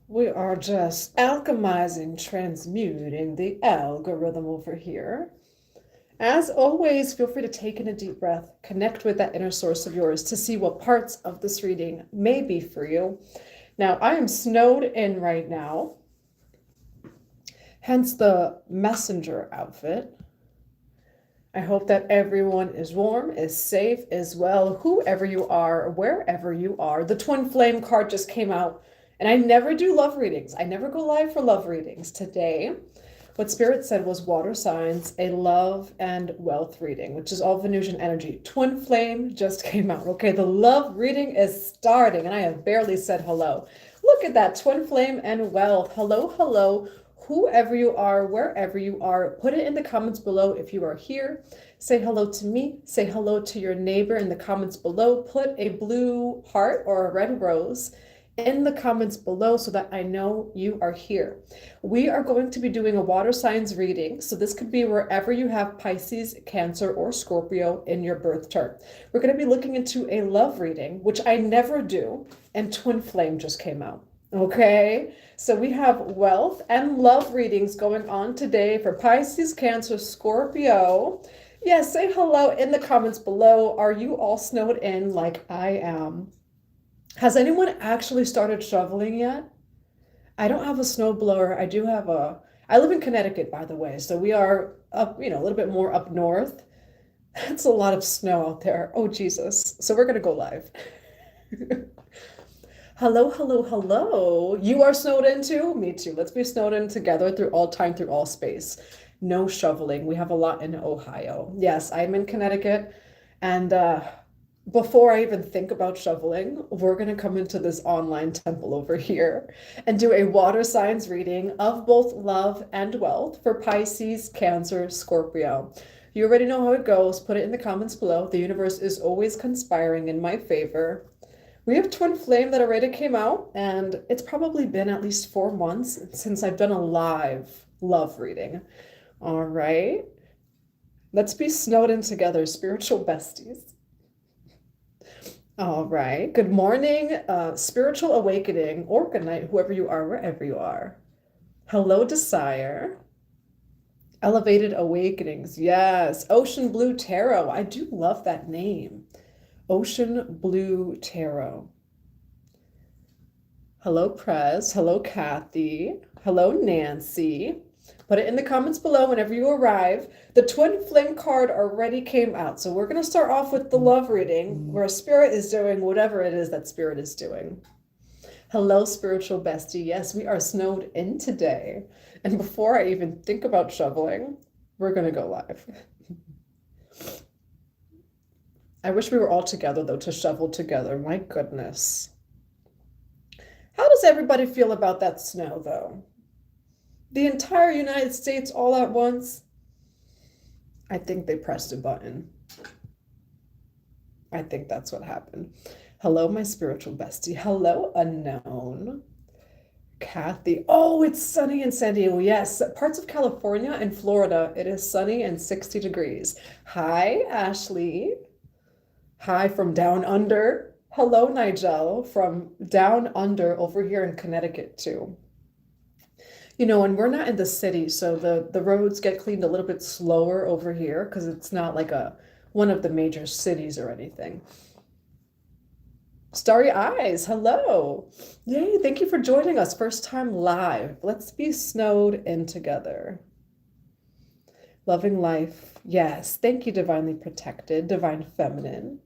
We are just alchemizing, transmuting the algorithm over here. As always, feel free to take in a deep breath, connect with that inner source of yours to see what parts of this reading may be for you. Now, I am snowed in right now, hence the messenger outfit. I hope that everyone is warm, is safe, is well, whoever you are, wherever you are. The twin flame card just came out, and I never do love readings. I never go live for love readings. Today, what Spirit said was water signs, a love and wealth reading, which is all Venusian energy. Twin flame just came out. Okay, the love reading is starting, and I have barely said hello. Look at that, twin flame and wealth. Hello, hello. Whoever you are, wherever you are, put it in the comments below if you are here. Say hello to me. Say hello to your neighbor in the comments below. Put a blue heart or a red rose in the comments below so that I know you are here. We are going to be doing a water signs reading. So this could be wherever you have Pisces, Cancer, or Scorpio in your birth chart. We're going to be looking into a love reading, which I never do, and twin flame just came out. Okay, so we have wealth and love readings going on today for Pisces, Cancer, Scorpio. Yes, say hello in the comments below. Are you all snowed in like I am? Has anyone actually started shoveling yet? I don't have a snow blower. I live in Connecticut, by the way, so we are up, a little bit more up north. It's a lot of snow out there. Oh, Jesus. So we're going to go live. Hello, hello, hello. You are snowed in too? Me too. Let's be snowed in together through all time, through all space. No shoveling. We have a lot in Ohio. Yes, I'm in Connecticut. And before I even think about shoveling, we're going to come into this online temple over here and do a water signs reading of both love and wealth for Pisces, Cancer, Scorpio. You already know how it goes. Put it in the comments below. The universe is always conspiring in my favor. We have twin flame that already came out, and it's probably been at least 4 months since I've done a live love reading. All right. Let's be snowed in together, spiritual besties. All right. Good morning, spiritual awakening, or good night, whoever you are, wherever you are. Hello, desire. Elevated awakenings. Yes. Ocean Blue Tarot. I do love that name. Ocean Blue Tarot. Hello, Prez. Hello, Kathy. Hello, Nancy. Put it in the comments below whenever you arrive. The twin flame card already came out. So we're going to start off with the love reading where Spirit is doing whatever it is that Spirit is doing. Hello, spiritual bestie. Yes, we are snowed in today. And before I even think about shoveling, we're going to go live. I wish we were all together, though, to shovel together. My goodness. How does everybody feel about that snow, though? The entire United States all at once? I think they pressed a button. I think that's what happened. Hello, my spiritual bestie. Hello, unknown. Kathy. Oh, it's sunny in San Diego. Yes, parts of California and Florida, it is sunny and 60 degrees. Hi, Ashley. Hi from down under. Hello, Nigel from down under over here in Connecticut too. And we're not in the city, so the roads get cleaned a little bit slower over here because it's not like one of the major cities or anything. Starry Eyes, hello. Yay, thank you for joining us. First time live. Let's be snowed in together. Loving life. Yes, thank you, Divinely Protected, Divine Feminine.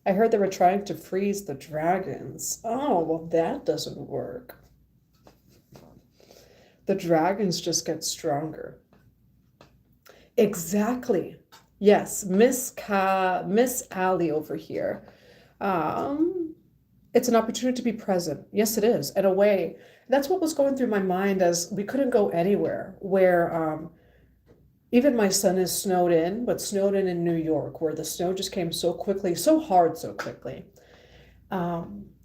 I heard they were trying to freeze the dragons. Oh, well, that doesn't work. The dragons just get stronger. Exactly. Yes, Miss Allie over here. It's an opportunity to be present. Yes, it is, in a way. That's what was going through my mind as we couldn't go anywhere, where even my son is snowed in, but snowed in New York, where the snow just came so quickly, so hard, so quickly.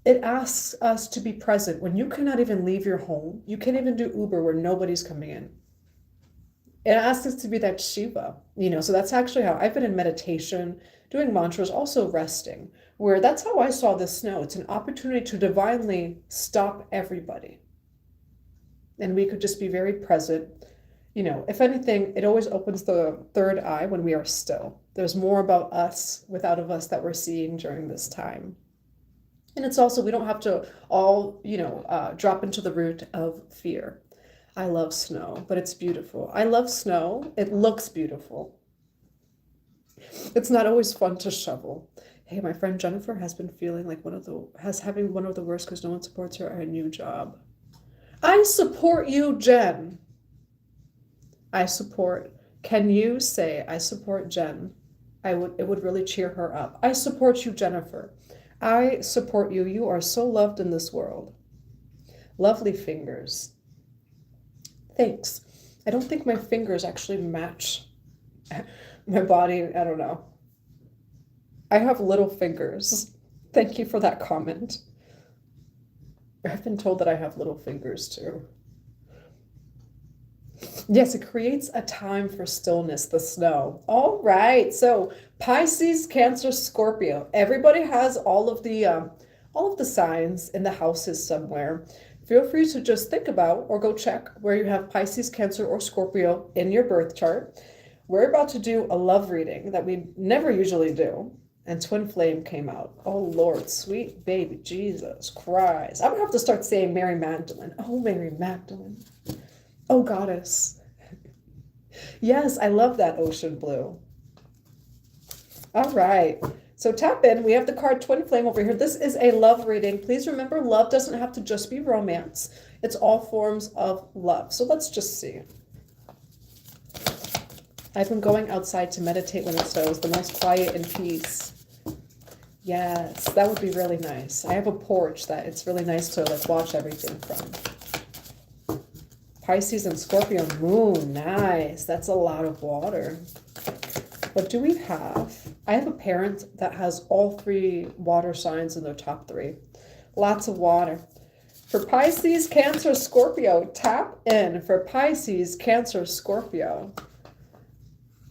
It asks us to be present when you cannot even leave your home. You can't even do Uber where nobody's coming in. It asks us to be that Shiva, so that's actually how I've been in meditation, doing mantras, also resting, where that's how I saw the snow. It's an opportunity to divinely stop everybody. and we could just be very present. You know, if anything, it always opens the third eye when we are still. There's more about us without of us that we're seeing during this time. And it's also, we don't have to all, drop into the root of fear. I love snow, but it's beautiful. I love snow. It looks beautiful. It's not always fun to shovel. Hey, my friend Jennifer has been feeling like having one of the worst because no one supports her at her new job. I support you, Jen. Can you say, I support Jen? It would really cheer her up. I support you, Jennifer. I support you. You are so loved in this world. Lovely fingers. Thanks. I don't think my fingers actually match my body. I don't know. I have little fingers. Thank you for that comment. I've been told that I have little fingers too. Yes, it creates a time for stillness, the snow. All right. So Pisces, Cancer, Scorpio. Everybody has all of the signs in the houses somewhere. Feel free to just think about or go check where you have Pisces, Cancer, or Scorpio in your birth chart. We're about to do a love reading that we never usually do. And Twin Flame came out. Oh, Lord, sweet baby Jesus Christ. I'm going to have to start saying Mary Magdalene. Oh, Mary Magdalene. Oh, goddess. Yes, I love that ocean blue. All right. So tap in. We have the card Twin Flame over here. This is a love reading. Please remember, love doesn't have to just be romance. It's all forms of love. So let's just see. I've been going outside to meditate when it snows, the most quiet and peace. Yes, that would be really nice. I have a porch that it's really nice to watch everything from. Pisces and Scorpio moon, nice. That's a lot of water. What do we have? I have a parent that has all 3 water signs in their top 3. Lots of water. For Pisces, Cancer, Scorpio, tap in. For Pisces, Cancer, Scorpio,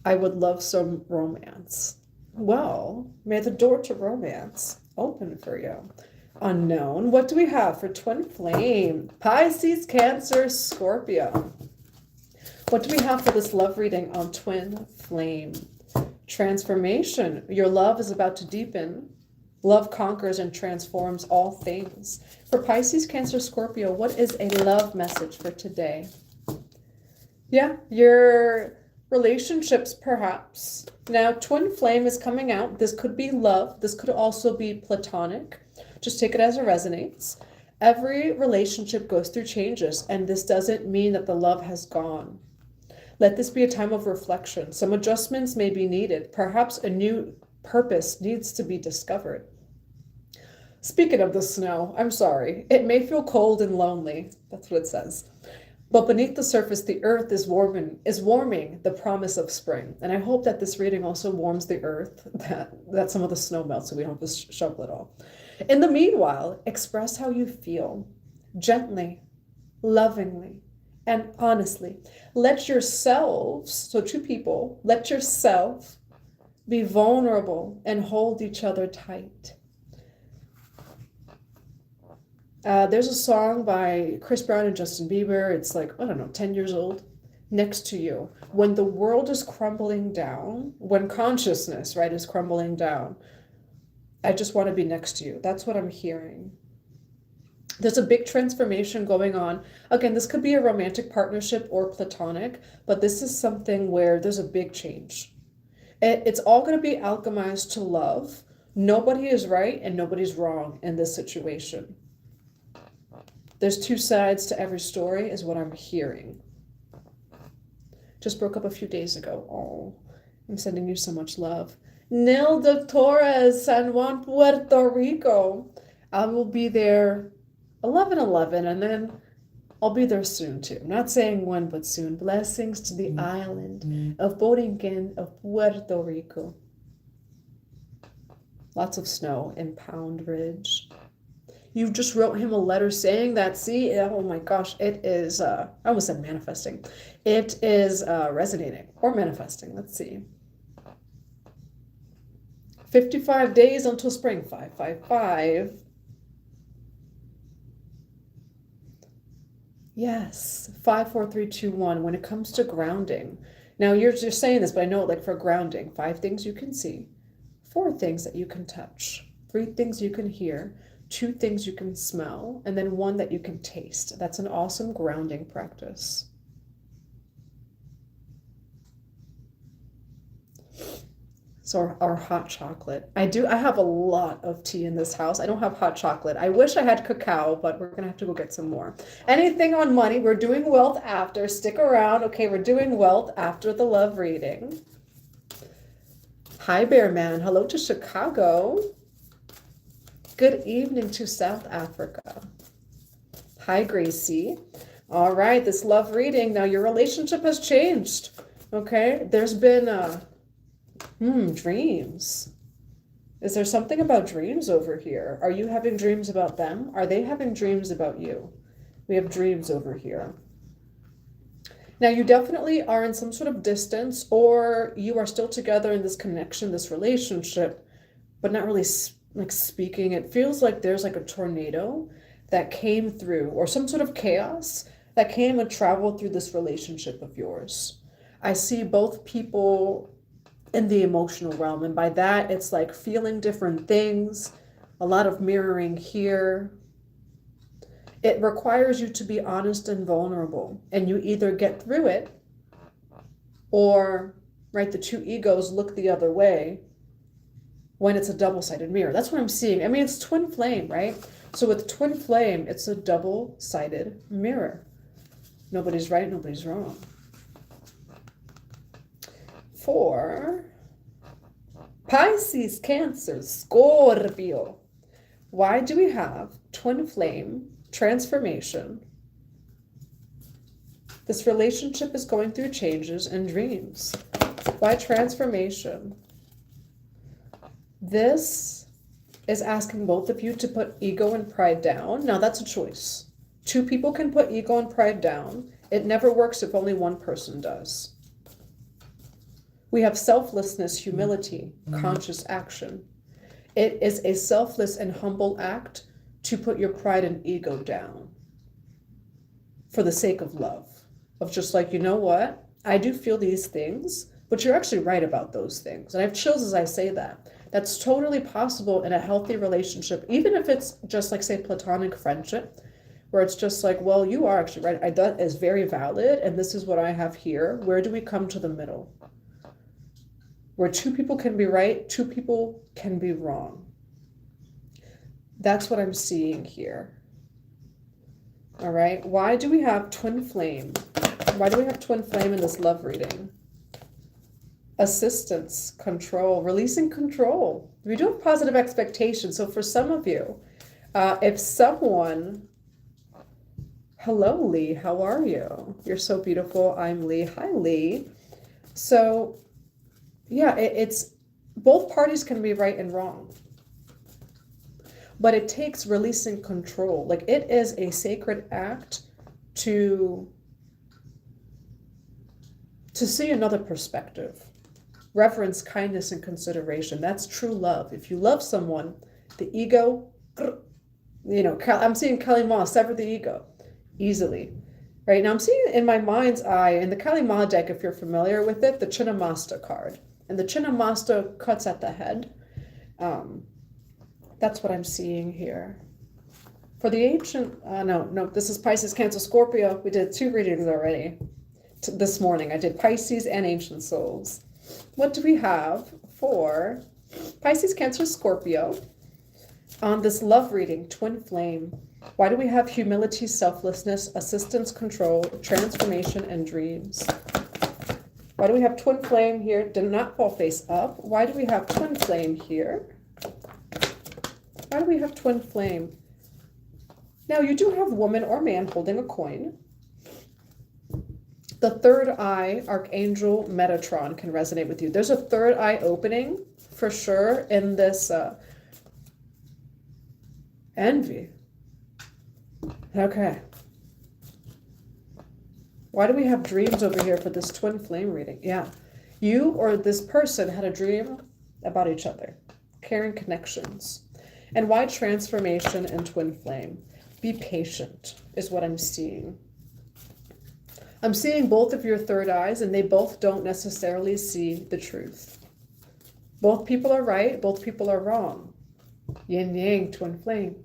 I would love some romance. Well, may the door to romance open for you. Unknown. What do we have for Twin Flame? Pisces, Cancer, Scorpio. What do we have for this love reading on Twin Flame? Transformation. Your love is about to deepen. Love conquers and transforms all things. For Pisces, Cancer, Scorpio, what is a love message for today? Yeah, your relationships, perhaps. Now, Twin Flame is coming out. This could be love. This could also be platonic. Just take it as it resonates. Every relationship goes through changes, and this doesn't mean that the love has gone. Let this be a time of reflection. Some adjustments may be needed. Perhaps a new purpose needs to be discovered. Speaking of the snow, I'm sorry. It may feel cold and lonely. That's what it says. But beneath the surface, the earth is warming the promise of spring. And I hope that this reading also warms the earth, that some of the snow melts so we don't have to shovel it all. In the meanwhile, express how you feel, gently, lovingly, and honestly. Let yourselves, so 2 people, let yourself be vulnerable and hold each other tight. There's a song by Chris Brown and Justin Bieber. It's like, I don't know, 10 years old. Next to you. When the world is crumbling down, when consciousness, right, is crumbling down, I just want to be next to you. That's what I'm hearing. There's a big transformation going on. Again, this could be a romantic partnership or platonic, but this is something where there's a big change. It's all going to be alchemized to love. Nobody is right and nobody's wrong in this situation. There's 2 sides to every story is what I'm hearing. Just broke up a few days ago. Oh, I'm sending you so much love. Nilda Torres, San Juan, Puerto Rico. I will be there 11/11, and then I'll be there soon too. I'm not saying when, but soon. Blessings to the island of Borinquen of Puerto Rico. Lots of snow in Pound Ridge. You just wrote him a letter saying that. See, oh my gosh, it is, I almost said manifesting. It is resonating or manifesting. Let's see. 55 days until spring. 555. Yes, 5, 4, 3, 2, 1. When it comes to grounding, now you're just saying this, but I know it like for grounding, 5 things you can see, 4 things that you can touch, 3 things you can hear, 2 things you can smell, and then 1 that you can taste. That's an awesome grounding practice. So our hot chocolate. I have a lot of tea in this house. I don't have hot chocolate. I wish I had cacao, but we're gonna have to go get some more. Anything on money, we're doing wealth after. Stick around. Okay, we're doing wealth after the love reading. Hi, Bear Man. Hello to Chicago. Good evening to South Africa. Hi, Gracie. All right, this love reading. Now your relationship has changed. Okay, there's been dreams. Is there something about dreams over here? Are you having dreams about them? Are they having dreams about you? We have dreams over here. Now, you definitely are in some sort of distance, or you are still together in this connection, this relationship, but not really like speaking. It feels like there's like a tornado that came through, or some sort of chaos that came and traveled through this relationship of yours. I see both people in the emotional realm, and by that it's like feeling different things, a lot of mirroring here. It requires you to be honest and vulnerable, and you either get through it or, right, the 2 egos look the other way when it's a double-sided mirror. That's what I'm seeing. I mean, it's twin flame, right? So with twin flame, it's a double-sided mirror. Nobody's right, nobody's wrong. For Pisces, Cancer, Scorpio, why do we have twin flame transformation? This relationship is going through changes and dreams. Why transformation? This is asking both of you to put ego and pride down. Now that's a choice. 2 people can put ego and pride down. It never works if only one person does. We have selflessness, humility, conscious action. It is a selfless and humble act to put your pride and ego down for the sake of love. Of just like, you know what? I do feel these things, but you're actually right about those things. And I have chills as I say that. That's totally possible in a healthy relationship, even if it's just like, say, platonic friendship, where it's just like, well, you are actually right. That is very valid, and this is what I have here. Where do we come to the middle? Where 2 people can be right, 2 people can be wrong. That's what I'm seeing here. All right, why do we have twin flame? Why do we have twin flame in this love reading? Assistance, control, releasing control. We do have positive expectations. So for some of you, if someone, hello, Lee, how are you? You're so beautiful. I'm Lee. Hi, Lee. So yeah, it's both parties can be right and wrong, but it takes releasing control. Like, it is a sacred act to see another perspective, reverence, kindness, and consideration. That's true love. If you love someone, the ego, you know, I'm seeing Kali Ma sever the ego easily. Right now I'm seeing in my mind's eye, in the Kali Ma deck, if you're familiar with it, the Chinnamasta card. And the Chinnamasta cuts at the head. That's what I'm seeing here. For the ancient, no, this is Pisces, Cancer, Scorpio. We did 2 readings already this morning. I did Pisces and Ancient Souls. What do we have for Pisces, Cancer, Scorpio on this love reading, twin flame? Why do we have humility, selflessness, assistance, control, transformation, and dreams? Why do we have twin flame here? Do not fall face up. Why do we have twin flame here? Why do we have twin flame? Now, you do have woman or man holding a coin. The third eye, Archangel Metatron, can resonate with you. There's a third eye opening for sure in this envy. Okay. Why do we have dreams over here for this twin flame reading? Yeah. You or this person had a dream about each other. Caring connections. And why transformation and twin flame? Be patient is what I'm seeing. I'm seeing both of your third eyes, and they both don't necessarily see the truth. Both people are right, both people are wrong. Yin yang, twin flame.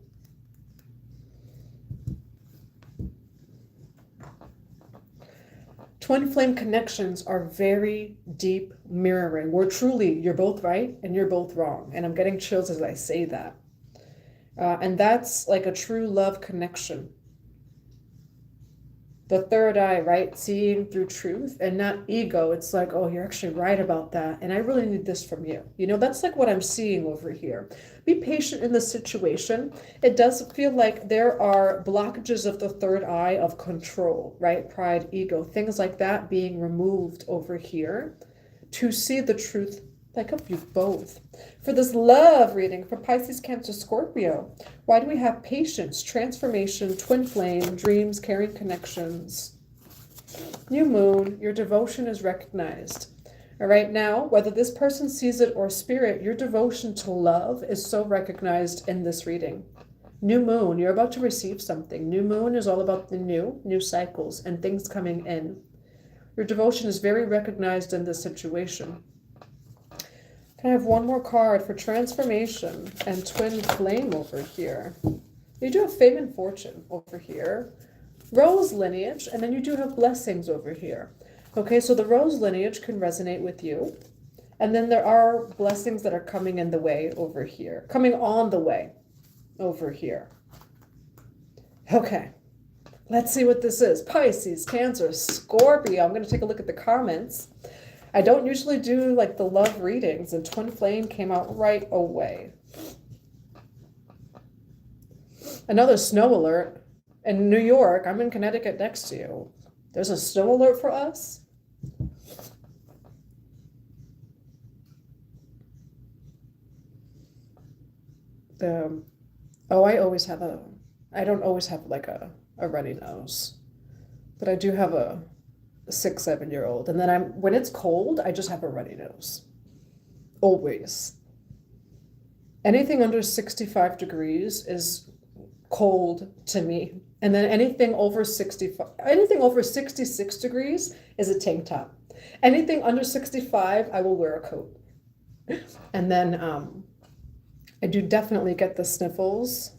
Twin flame connections are very deep mirroring, where truly you're both right and you're both wrong. And I'm getting chills as I say that. And that's like a true love connection. The third eye, right? Seeing through truth and not ego. It's like, oh, you're actually right about that. And I really need this from you. You know, that's like what I'm seeing over here. Be patient in the situation. It does feel like there are blockages of the third eye of control, right? Pride, ego, things like that being removed over here to see the truth like of you both. For this love reading for Pisces, Cancer, Scorpio, why do we have patience, transformation, twin flame, dreams, caring connections? New moon, your devotion is recognized. All right, now, whether this person sees it or spirit, your devotion to love is so recognized in this reading. New moon, you're about to receive something. New moon is all about the new cycles and things coming in. Your devotion is very recognized in this situation. Can I have one more card for transformation and twin flame over here? You do have fame and fortune over here. Rose lineage, and then you do have blessings over here. Okay, so the rose lineage can resonate with you. And then there are blessings that are coming in the way over here. Coming on the way over here. Okay, let's see what this is. Pisces, Cancer, Scorpio. I'm going to take a look at the comments. I don't usually do like the love readings, and twin flame came out right away. Another snow alert in New York. I'm in Connecticut next to you. There's a snow alert for us. Oh, I don't always have like a runny nose, but I do have a 6-7-year-old, and then when it's cold, I just have a runny nose. Always. Anything under 65 degrees is cold to me. And then anything over 66 degrees is a tank top. Anything under 65, I will wear a coat. And then I do definitely get the sniffles.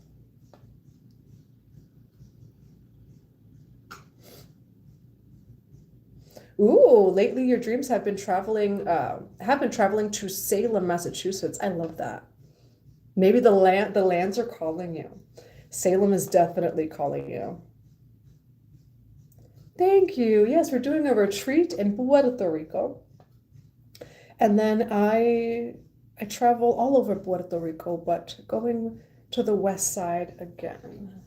Ooh, lately your dreams have been traveling to Salem, Massachusetts. I love that. Maybe the lands are calling you. Salem is definitely calling you. Thank you. Yes, we're doing a retreat in Puerto Rico. And then I travel all over Puerto Rico, but going to the west side again.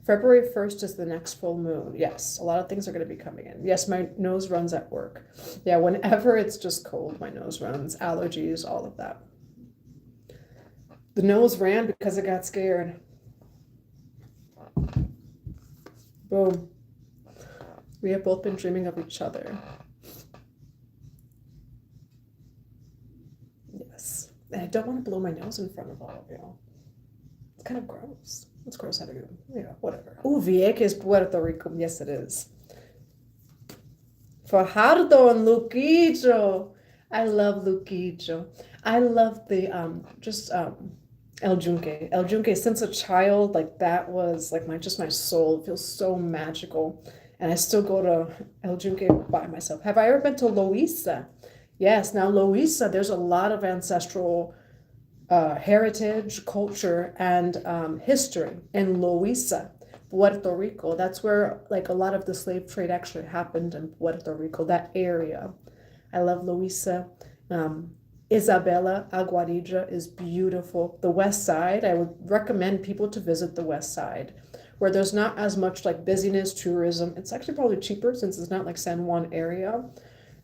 February 1st is the next full moon. Yes, a lot of things are going to be coming in. Yes, my nose runs at work. Yeah, whenever it's just cold, my nose runs, allergies, all of that. The nose ran because it got scared. Boom. We have both been dreaming of each other. Yes. And I don't want to blow my nose in front of all of you. It's kind of gross. It's gross having it. Yeah, whatever. Ooh, Vieques is Puerto Rico. Yes, it is. Fajardo and Luquillo. I love Luquillo. I love the El Yunque. El Yunque, since a child, like that was like my soul. It feels so magical. And I still go to El Yunque by myself. Have I ever been to Loíza? Yes. Now Loíza, there's a lot of ancestral heritage, culture, and history in Loíza, Puerto Rico. That's where like a lot of the slave trade actually happened in Puerto Rico, that area. I love Loíza. Isabela, Aguadilla is beautiful. The west side, I would recommend people to visit the west side, where there's not as much like busyness, tourism. It's actually probably cheaper since it's not like San Juan area.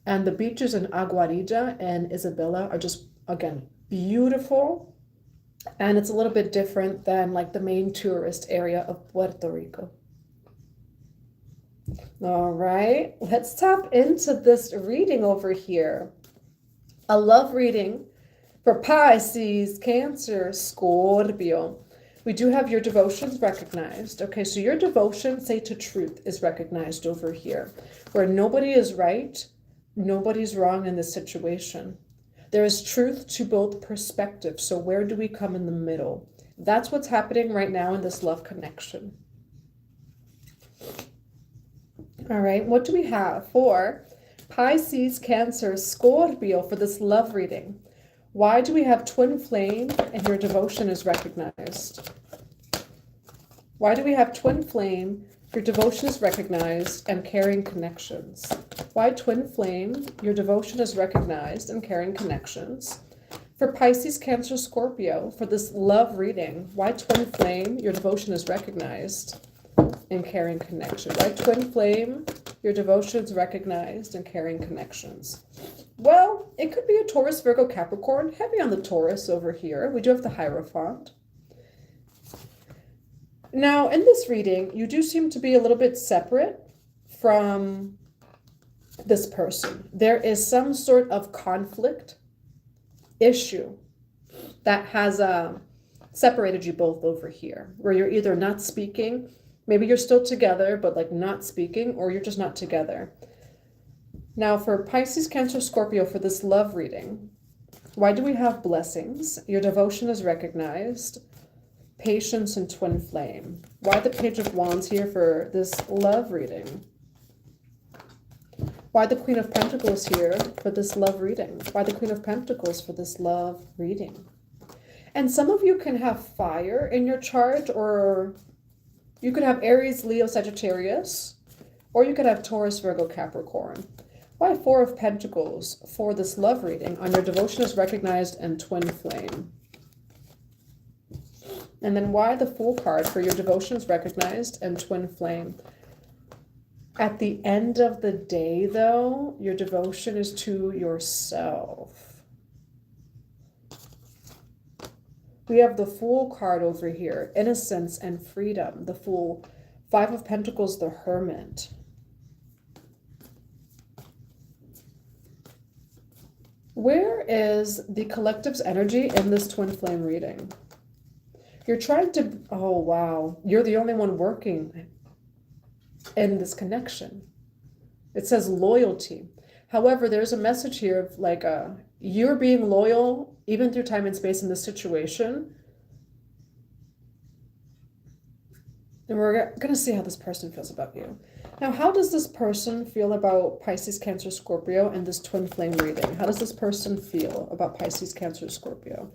And the beaches in Aguadilla and Isabela are just, again, beautiful. And it's a little bit different than like the main tourist area of Puerto Rico. All right, let's tap into this reading over here. A love reading for Pisces, Cancer, Scorpio. We do have your devotions recognized. Okay, so your devotion, say to truth, is recognized over here, where nobody is right, nobody's wrong in this situation. There is truth to both perspectives. So where do we come in the middle? That's what's happening right now in this love connection. All right, what do we have for Pisces, Cancer, Scorpio for this love reading? Why do we have twin flame and your devotion is recognized? Why do we have twin flame, your devotion is recognized, and caring connections? Why twin flame, your devotion is recognized, and caring connections? For Pisces, Cancer, Scorpio, for this love reading, why twin flame, your devotion is recognized, and caring connection? Why twin flame, your devotion is recognized, and caring connections? Well, it could be a Taurus, Virgo, Capricorn, heavy on the Taurus over here. We do have the Hierophant. Now, in this reading, you do seem to be a little bit separate from this person. There is some sort of conflict issue that has separated you both over here, where you're either not speaking, maybe you're still together, but like not speaking, or you're just not together. Now for Pisces, Cancer, Scorpio for this love reading, why do we have blessings? Your devotion is recognized, patience, and twin flame. Why the Page of Wands here for this love reading? Why the Queen of Pentacles here for this love reading? Why the Queen of Pentacles for this love reading? And some of you can have fire in your chart, or you could have Aries, Leo, Sagittarius, or you could have Taurus, Virgo, Capricorn. Why Four of Pentacles for this love reading on your devotion is recognized and twin flame? And then why the Fool card for your devotion is recognized and twin flame? At the end of the day, though, your devotion is to yourself. We have the Fool card over here, innocence and freedom. The Fool, Five of Pentacles, the Hermit. Where is the collective's energy in this twin flame reading? You're trying to, oh wow, you're the only one working in this connection. It says loyalty. However, there's a message here of like you're being loyal even through time and space in this situation. And we're going to see how this person feels about you. Now, how does this person feel about Pisces, Cancer, Scorpio and this twin flame reading? How does this person feel about Pisces, Cancer, Scorpio?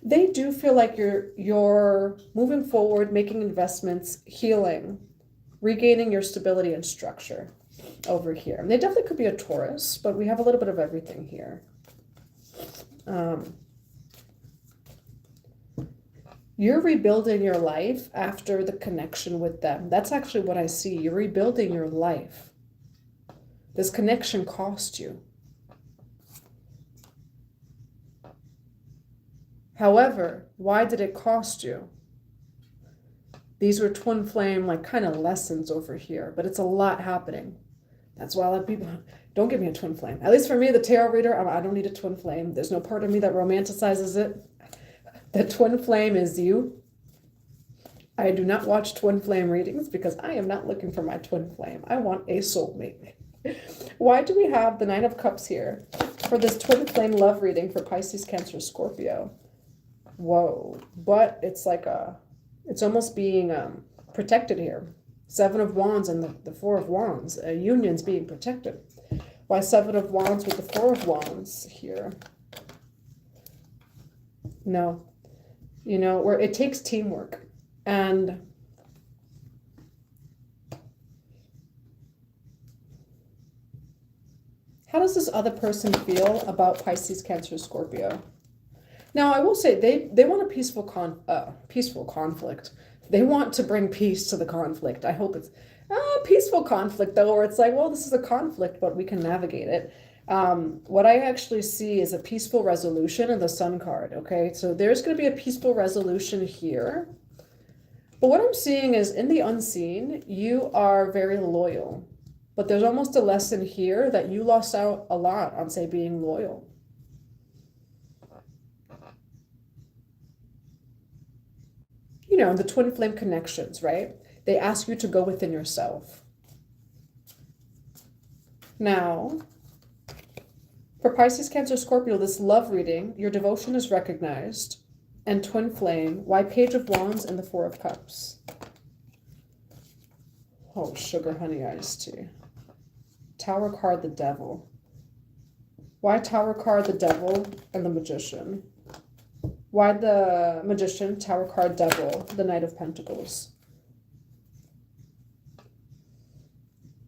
They do feel like you're moving forward, making investments, healing, regaining your stability and structure over here. And they definitely could be a Taurus, but we have a little bit of everything here. You're rebuilding your life after the connection with them. That's actually what I see. You're rebuilding your life. This connection cost you. However, why did it cost you? These were twin flame, like kind of lessons over here, but it's a lot happening. That's why a lot of people, don't give me a twin flame. At least for me, the tarot reader, I don't need a twin flame. There's no part of me that romanticizes it. The twin flame is you. I do not watch twin flame readings because I am not looking for my twin flame. I want a soulmate. Why do we have the Nine of Cups here for this twin flame love reading for Pisces, Cancer, Scorpio? Whoa, but it's like it's almost being protected here. Seven of Wands and the Four of Wands. A union's being protected. Why Seven of Wands with the Four of Wands here? No. You know, where it takes teamwork. And how does this other person feel about Pisces, Cancer, Scorpio? Now, I will say they want a peaceful conflict. They want to bring peace to the conflict. I hope it's peaceful conflict, though, where it's like, well, this is a conflict, but we can navigate it. What I actually see is a peaceful resolution in the Sun card, okay? So there's going to be a peaceful resolution here. But what I'm seeing is in the unseen, you are very loyal. But there's almost a lesson here that you lost out a lot on, say, being loyal. you know, the twin flame connections, right? They ask you to go within yourself. Now, for Pisces, Cancer, Scorpio, this love reading, your devotion is recognized. And twin flame, why Page of Wands and the Four of Cups? Oh, sugar honey iced tea. Tower card, the Devil. Why Tower card, the Devil, and the Magician? Why the Magician, Tower card, Devil, the Knight of Pentacles?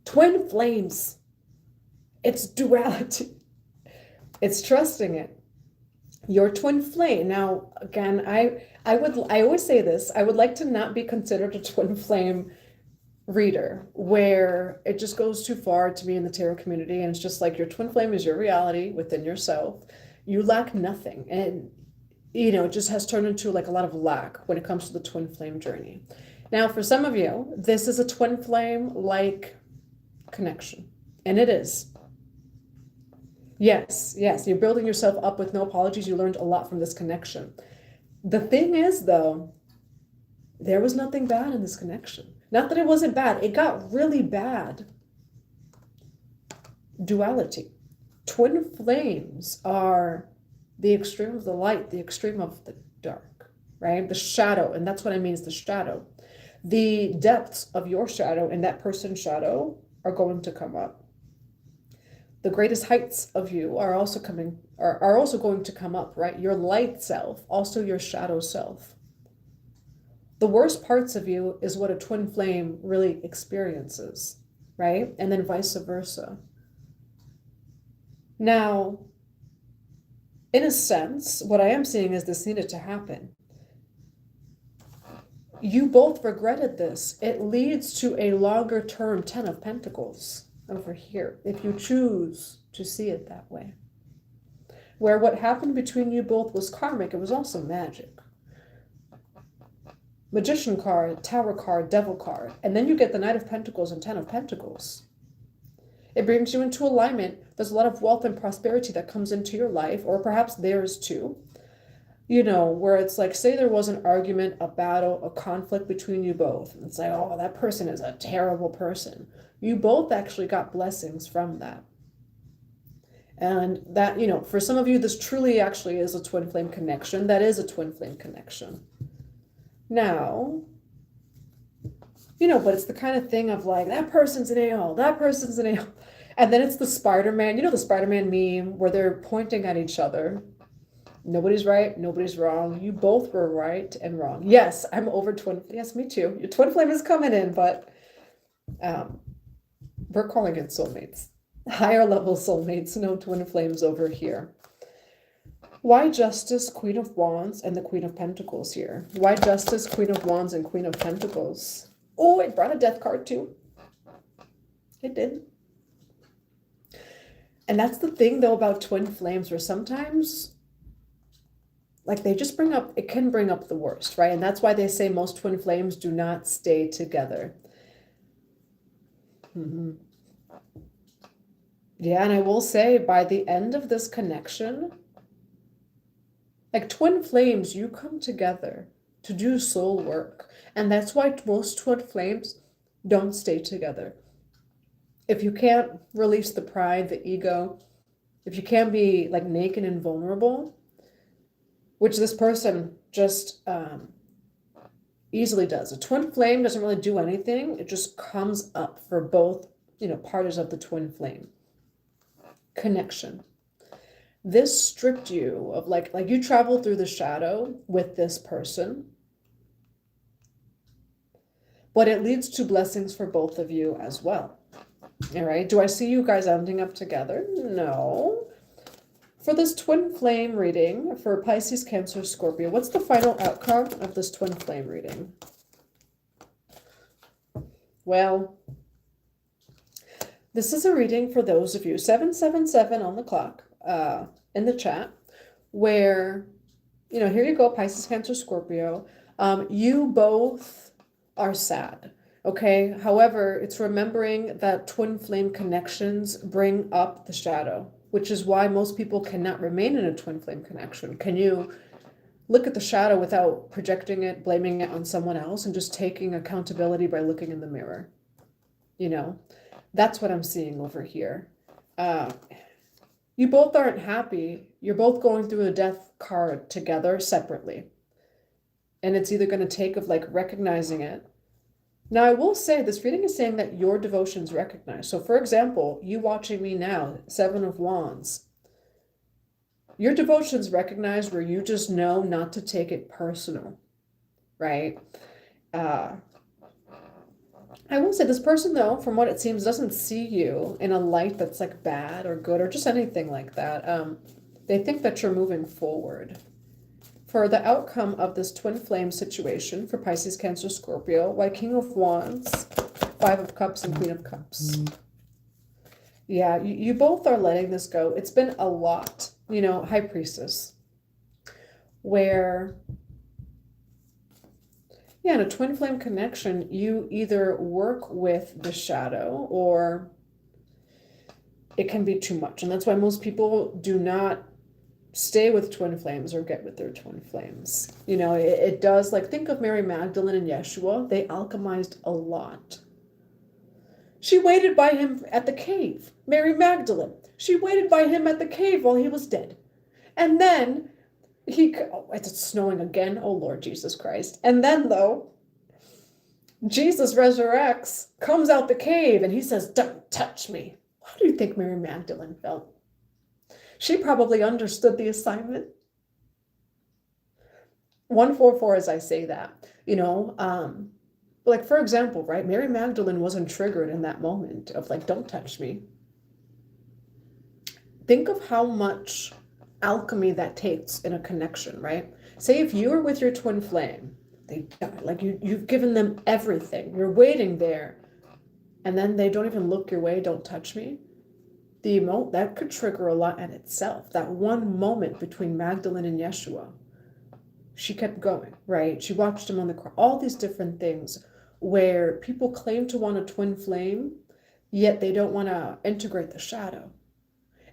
Twin flames. It's duality. It's trusting it. Your twin flame. Now, again, I always say this. I would like to not be considered a twin flame reader where it just goes too far to be in the tarot community, and it's just like your twin flame is your reality within yourself. You lack nothing, and you know, it just has turned into like a lot of lack when it comes to the twin flame journey. Now, for some of you, this is a twin flame like connection, and it is. Yes, you're building yourself up with no apologies. You learned a lot from this connection. The thing is, though, there was nothing bad in this connection. Not that it wasn't bad. It got really bad. Duality. Twin flames are the extreme of the light, the extreme of the dark, right? The shadow, and that's what I mean is the shadow. The depths of your shadow and that person's shadow are going to come up. The greatest heights of you are also going to come up, right? Your light self, also your shadow self. The worst parts of you is what a twin flame really experiences, right? And then vice versa. Now, in a sense, what I am seeing is this needed to happen. You both regretted this. It leads to a longer term 10 of Pentacles over here, if you choose to see it that way. Where what happened between you both was karmic, it was also magic. Magician card, Tower card, Devil card, and then you get the Knight of Pentacles and 10 of Pentacles. It brings you into alignment. There's a lot of wealth and prosperity that comes into your life, or perhaps theirs too. You know, where it's like, say there was an argument, a battle, a conflict between you both. And it's like, oh, that person is a terrible person. You both actually got blessings from that. And that, you know, for some of you, this truly actually is a twin flame connection. That is a twin flame connection. Now, you know, but it's the kind of thing of like, that person's an a-hole, that person's an a-hole. And then it's the Spider-Man, you know, the Spider-Man meme where they're pointing at each other. Nobody's right, nobody's wrong. You both were right and wrong. Yes, I'm over twin. Yes, me too. Your twin flame is coming in, but we're calling it soulmates. Higher level soulmates, no twin flames over here. Why Justice, Queen of Wands, and the Queen of Pentacles here? Why Justice, Queen of Wands, and Queen of Pentacles? Oh, it brought a death card too. It did. And that's the thing, though, about twin flames, where sometimes, like, they just bring up, it can bring up the worst, right? And that's why they say most twin flames do not stay together. Yeah, and I will say, by the end of this connection, like twin flames, you come together to do soul work. And that's why most twin flames don't stay together. If you can't release the pride, the ego, if you can't be like naked and vulnerable, which this person just easily does. A twin flame doesn't really do anything. It just comes up for both, you know, parties of the twin flame connection. This stripped you of like you traveled through the shadow with this person, but it leads to blessings for both of you as well. All right. Do I see you guys ending up together? No. For this twin flame reading for Pisces, Cancer, Scorpio, what's the final outcome of this twin flame reading? Well, this is a reading for those of you, 777 on the clock, in the chat, where, you know, here you go, Pisces, Cancer, Scorpio. You both are sad. Okay. However, it's remembering that twin flame connections bring up the shadow, which is why most people cannot remain in a twin flame connection. Can you look at the shadow without projecting it, blaming it on someone else, and just taking accountability by looking in the mirror. You know, that's what I'm seeing over here. You both aren't happy. You're both going through a death card together separately. And it's either going to take of like recognizing it. Now, I will say this reading is saying that your devotion's recognized. So for example, you watching me now, 7 of Wands, your devotion's recognized where you just know not to take it personal, right? I will say this person, though, from what it seems, doesn't see you in a light that's like bad or good or just anything like that. They think that you're moving forward. For the outcome of this twin flame situation for Pisces, Cancer, Scorpio, why King of Wands, 5 of Cups, and Queen of Cups. Yeah, you both are letting this go. It's been a lot, you know, High Priestess, where... yeah, in a twin flame connection, you either work with the shadow or it can be too much. And that's why most people do not stay with twin flames or get with their twin flames. You know, it does, like, think of Mary Magdalene and Yeshua. They alchemized a lot. She waited by him at the cave. Mary Magdalene. She waited by him at the cave while he was dead. And then... oh, it's snowing again. Oh, Lord Jesus Christ. And then, though, Jesus resurrects, comes out the cave, and he says, "Don't touch me." How do you think Mary Magdalene felt? She probably understood the assignment. 144 as I say that, you know, like, for example, right? Mary Magdalene wasn't triggered in that moment of like, "Don't touch me." Think of how much alchemy that takes in a connection, right? Say if you were with your twin flame, they die, like you've given them everything, you're waiting there, and then they don't even look your way, "Don't touch me." That could trigger a lot in itself. That one moment between Magdalene and Yeshua, she kept going, right? She watched him on the cross, all these different things where people claim to want a twin flame, yet they don't want to integrate the shadow.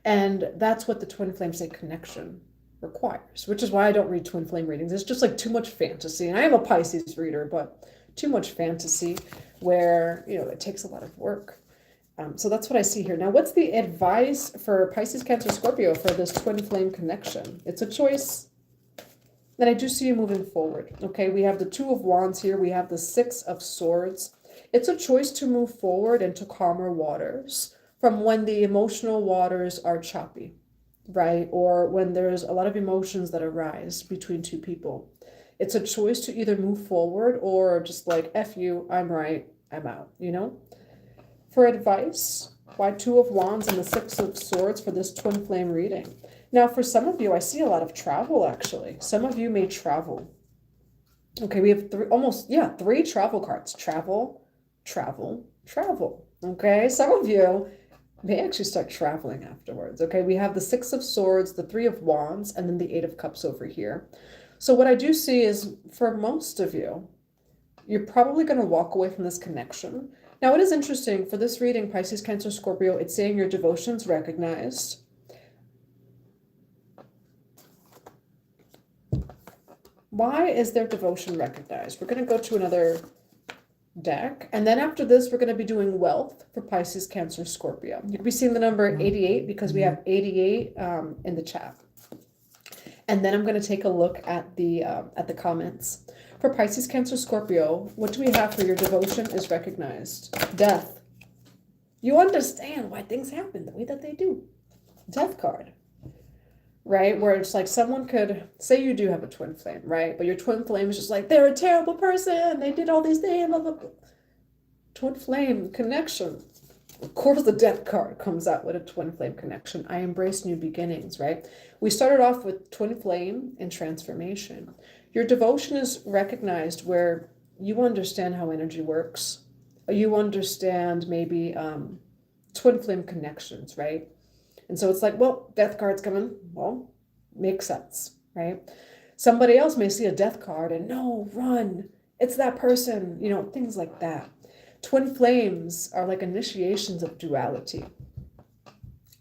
And that's what the twin flame say connection requires, which is why I don't read twin flame readings. It's just like too much fantasy. And I am a Pisces reader, but too much fantasy where, you know, it takes a lot of work. So that's what I see here. Now, what's the advice for Pisces, Cancer, Scorpio for this twin flame connection? It's a choice. And I do see you moving forward. Okay, we have the 2 of Wands here. We have the 6 of Swords. It's a choice to move forward into calmer waters from when the emotional waters are choppy, right? Or when there's a lot of emotions that arise between two people. It's a choice to either move forward or just like, F you, I'm right, I'm out, you know? For advice, why 2 of Wands and the 6 of Swords for this twin flame reading. Now, for some of you, I see a lot of travel, actually. Some of you may travel. Okay, we have 3 travel cards. Travel, travel, travel. Okay, some of you may actually start traveling afterwards. Okay, we have the 6 of Swords, the 3 of Wands, and then the 8 of Cups over here. So what I do see is, for most of you, you're probably going to walk away from this connection. Now, it is interesting, for this reading, Pisces, Cancer, Scorpio, it's saying your devotion's recognized. Why is their devotion recognized? We're going to go to another deck. And then after this, we're going to be doing wealth for Pisces, Cancer, Scorpio. You'll be seeing the number 88 because we have 88 in the chat. And then I'm going to take a look at the comments. For Pisces, Cancer, Scorpio, what do we have for your devotion is recognized? Death. You understand why things happen the way that they do. Death card. Right? Where it's like someone could, say you do have a twin flame, right? But your twin flame is just like, they're a terrible person. They did all these things. Blah, blah, blah. Twin flame connection. Of course, the death card comes out with a twin flame connection. I embrace new beginnings, right? We started off with twin flame and transformation. Your devotion is recognized where you understand how energy works. You understand maybe twin flame connections, right? And so it's like, well, death card's coming. Well, makes sense, right? Somebody else may see a death card and no, run. It's that person, you know, things like that. Twin flames are like initiations of duality.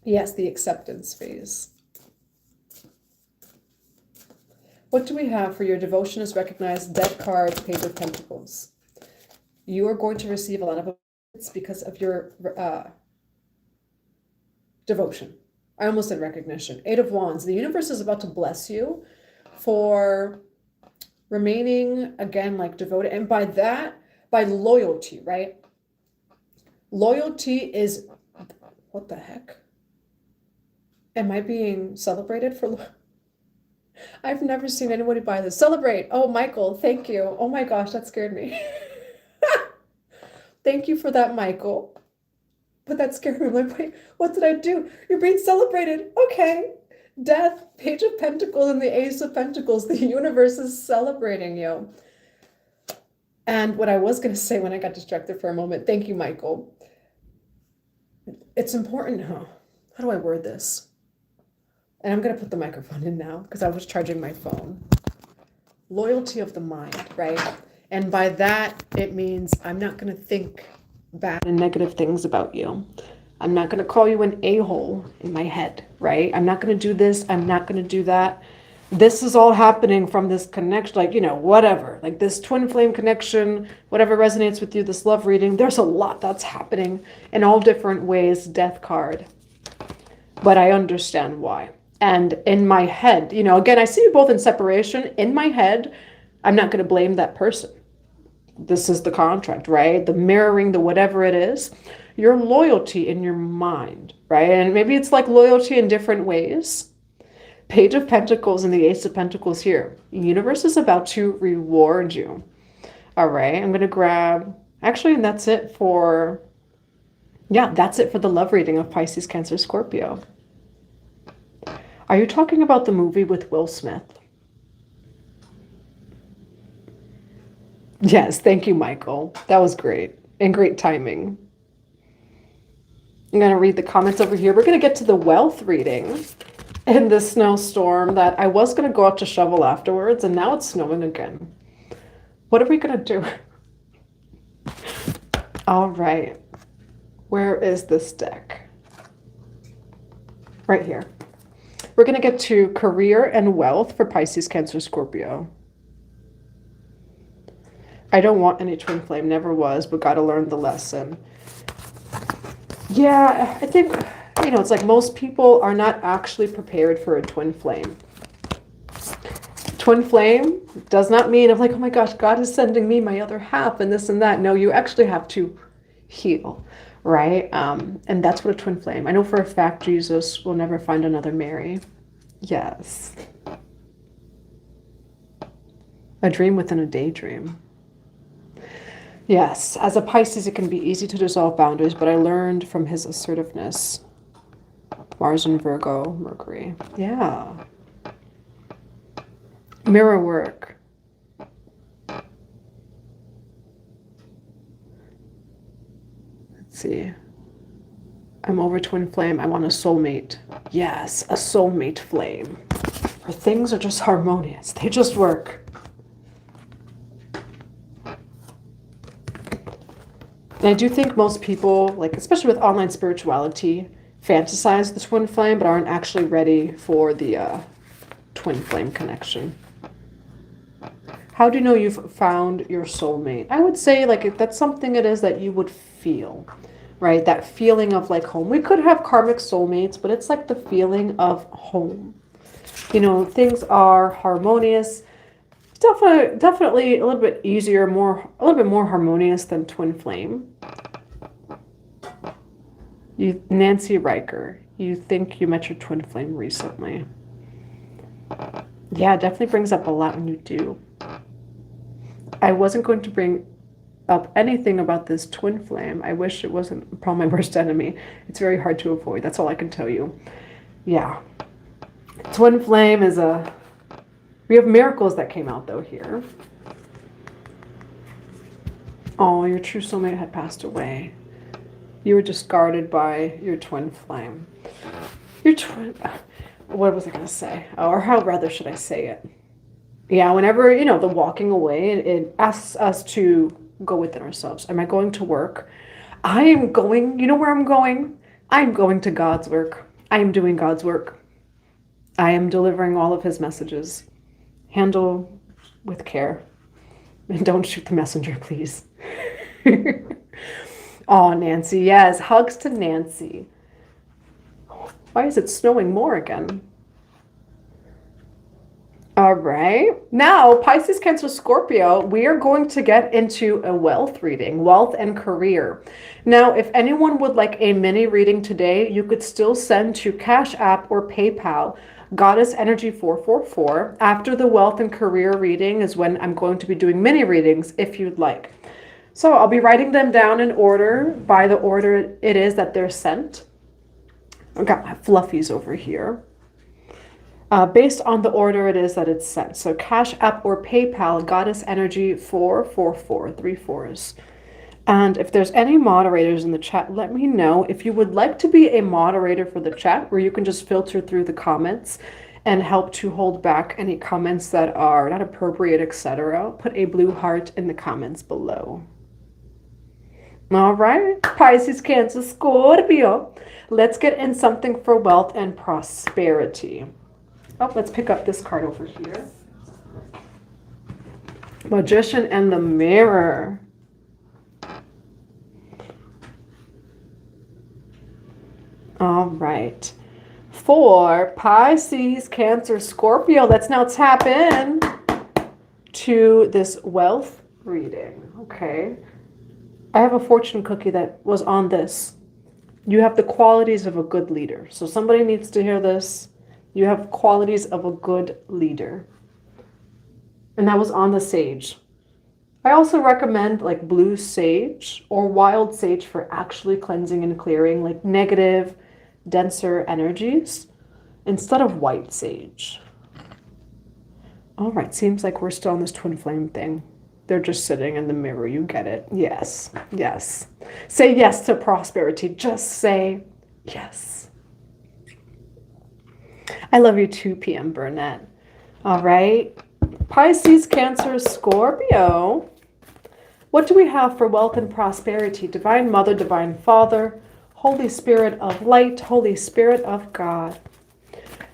Yes, the acceptance phase. What do we have for your devotion is recognized? Death card, Page of Pentacles. You are going to receive a lot of abundance because of your devotion. I almost said recognition. Eight of Wands. The universe is about to bless you for remaining, again, like devoted. And by that, by loyalty, right? Loyalty is, what the heck? Am I being celebrated for? I've never seen anybody buy this. Celebrate. Oh, Michael, thank you. Oh my gosh, that scared me. Thank you for that, Michael. But that scared me. I'm like, wait, what did I do? You're being celebrated. Okay. Death, Page of Pentacles, and the Ace of Pentacles. The universe is celebrating you. And what I was going to say when I got distracted for a moment, thank you, Michael. It's important, huh? How do I word this? And I'm going to put the microphone in now because I was charging my phone. Loyalty of the mind, right? And by that, it means I'm not going to think bad and negative things about you. I'm not going to call you an a-hole in my head, right? I'm not going to do this. I'm not going to do that. This is all happening from this connection, like, whatever, like this twin flame connection, whatever resonates with you, this love reading. There's a lot that's happening in all different ways, Death card. But I understand why. And in my head, again, I see you both in separation. In my head, I'm not going to blame that person. This is the contract, right? The mirroring, the whatever it is, your loyalty in your mind, right? And maybe it's like loyalty in different ways. Page of Pentacles and the Ace of Pentacles here. The universe is about to reward you. All right, I'm going to grab, actually, and that's it for, that's it for the love reading of Pisces, Cancer, Scorpio. Are you talking about the movie with Will Smith? Yes, thank you, Michael. That was great and great timing. I'm going to read the comments over here. We're going to get to the wealth reading in this snowstorm that I was going to go out to shovel afterwards, and now it's snowing again. What are we going to do? All right. Where is this deck? Right here. We're going to get to career and wealth for Pisces, Cancer, Scorpio. I don't want any twin flame, never was, but got to learn the lesson. Yeah, I think, it's like most people are not actually prepared for a twin flame. Twin flame does not mean oh my gosh, God is sending me my other half and this and that. No, you actually have to heal, right? And that's what a twin flame. I know for a fact Jesus will never find another Mary. Yes. A dream within a daydream. Yes, as a Pisces, it can be easy to dissolve boundaries, but I learned from his assertiveness. Mars and Virgo, Mercury. Yeah. Mirror work. Let's see. I'm over twin flame. I want a soulmate. Yes, a soulmate flame. Where things are just harmonious. They just work. And I do think most people, especially with online spirituality, fantasize the twin flame, but aren't actually ready for the twin flame connection. How do you know you've found your soulmate? I would say if that's something it is that you would feel, right? That feeling of home. We could have karmic soulmates, but it's the feeling of home. Things are harmonious. Definitely a little bit easier, a little bit more harmonious than twin flame. Nancy Riker, you think you met your twin flame recently. Yeah, it definitely brings up a lot when you do. I wasn't going to bring up anything about this twin flame. I wish it wasn't probably my worst enemy. It's very hard to avoid. That's all I can tell you. Yeah. Twin flame is we have miracles that came out though here. Oh, your true soulmate had passed away. You were discarded by your twin flame. What was I going to say? Or how rather should I say it? Yeah, whenever, the walking away, it asks us to go within ourselves. Am I going to work? I am going, where I'm going? I'm going to God's work. I am doing God's work. I am delivering all of his messages. Handle with care. And don't shoot the messenger, please. Oh, Nancy. Yes. Hugs to Nancy. Why is it snowing more again? All right. Now, Pisces, Cancer, Scorpio, we are going to get into a wealth reading, wealth and career. Now, if anyone would like a mini reading today, you could still send to Cash App or PayPal, Goddess Energy 444. After the wealth and career reading is when I'm going to be doing mini readings if you'd like. So I'll be writing them down in order by the order it is that they're sent. I've got my fluffies over here. Based on the order it is that it's sent. So Cash App or PayPal, Goddess Energy 444, 3 4s. And if there's any moderators in the chat, let me know. If you would like to be a moderator for the chat, where you can just filter through the comments and help to hold back any comments that are not appropriate, etc., put a blue heart in the comments below. All right, Pisces, Cancer, Scorpio. Let's get in something for wealth and prosperity. Oh, let's pick up this card over here. Magician and the Mirror. All right. For Pisces, Cancer, Scorpio, let's now tap in to this wealth reading. Okay. I have a fortune cookie that was on this. You have the qualities of a good leader. So somebody needs to hear this. You have qualities of a good leader. And that was on the sage. I also recommend like blue sage or wild sage for actually cleansing and clearing like negative, denser energies instead of white sage. All right, seems like we're still on this twin flame thing. They're just sitting in the mirror. You get it. Yes, yes. Say yes to prosperity. Just say yes. I love you too, PM Burnett. All right. Pisces, Cancer, Scorpio. What do we have for wealth and prosperity? Divine Mother, Divine Father, Holy Spirit of Light, Holy Spirit of God.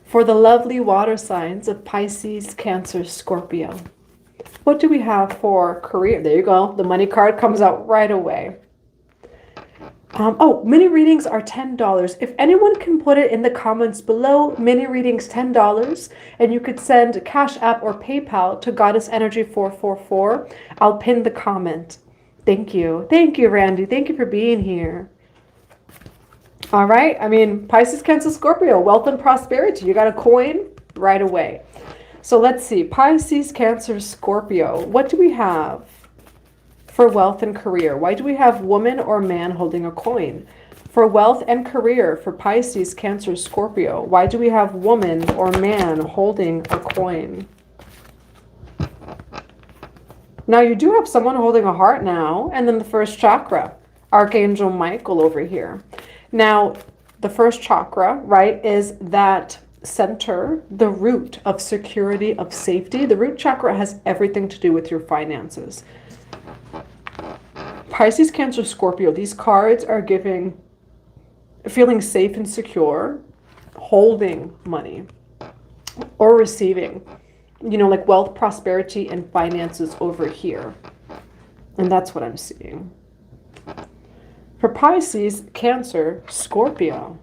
For the lovely water signs of Pisces, Cancer, Scorpio. What do we have for career? There you go. The money card comes out right away. Mini readings are $10. If anyone can put it in the comments below, mini readings $10, and you could send Cash App or PayPal to Goddess Energy 444. I'll pin the comment. Thank you. Thank you, Randy. Thank you for being here. All right. I mean, Pisces, Cancer, Scorpio, wealth and prosperity. You got a coin right away. So let's see. Pisces, Cancer, Scorpio. What do we have for wealth and career? Why do we have woman or man holding a coin? For wealth and career for Pisces, Cancer, Scorpio, why do we have woman or man holding a coin? Now you do have someone holding a heart now, and then the first chakra, Archangel Michael over here. Now, the first chakra, right, is that center, the root of security, of safety. The root chakra has everything to do with your finances. Pisces, Cancer, Scorpio, these cards are giving feeling safe and secure, holding money, or receiving, you know, like wealth, prosperity, and finances over here. And that's what I'm seeing. For Pisces, Cancer, Scorpio.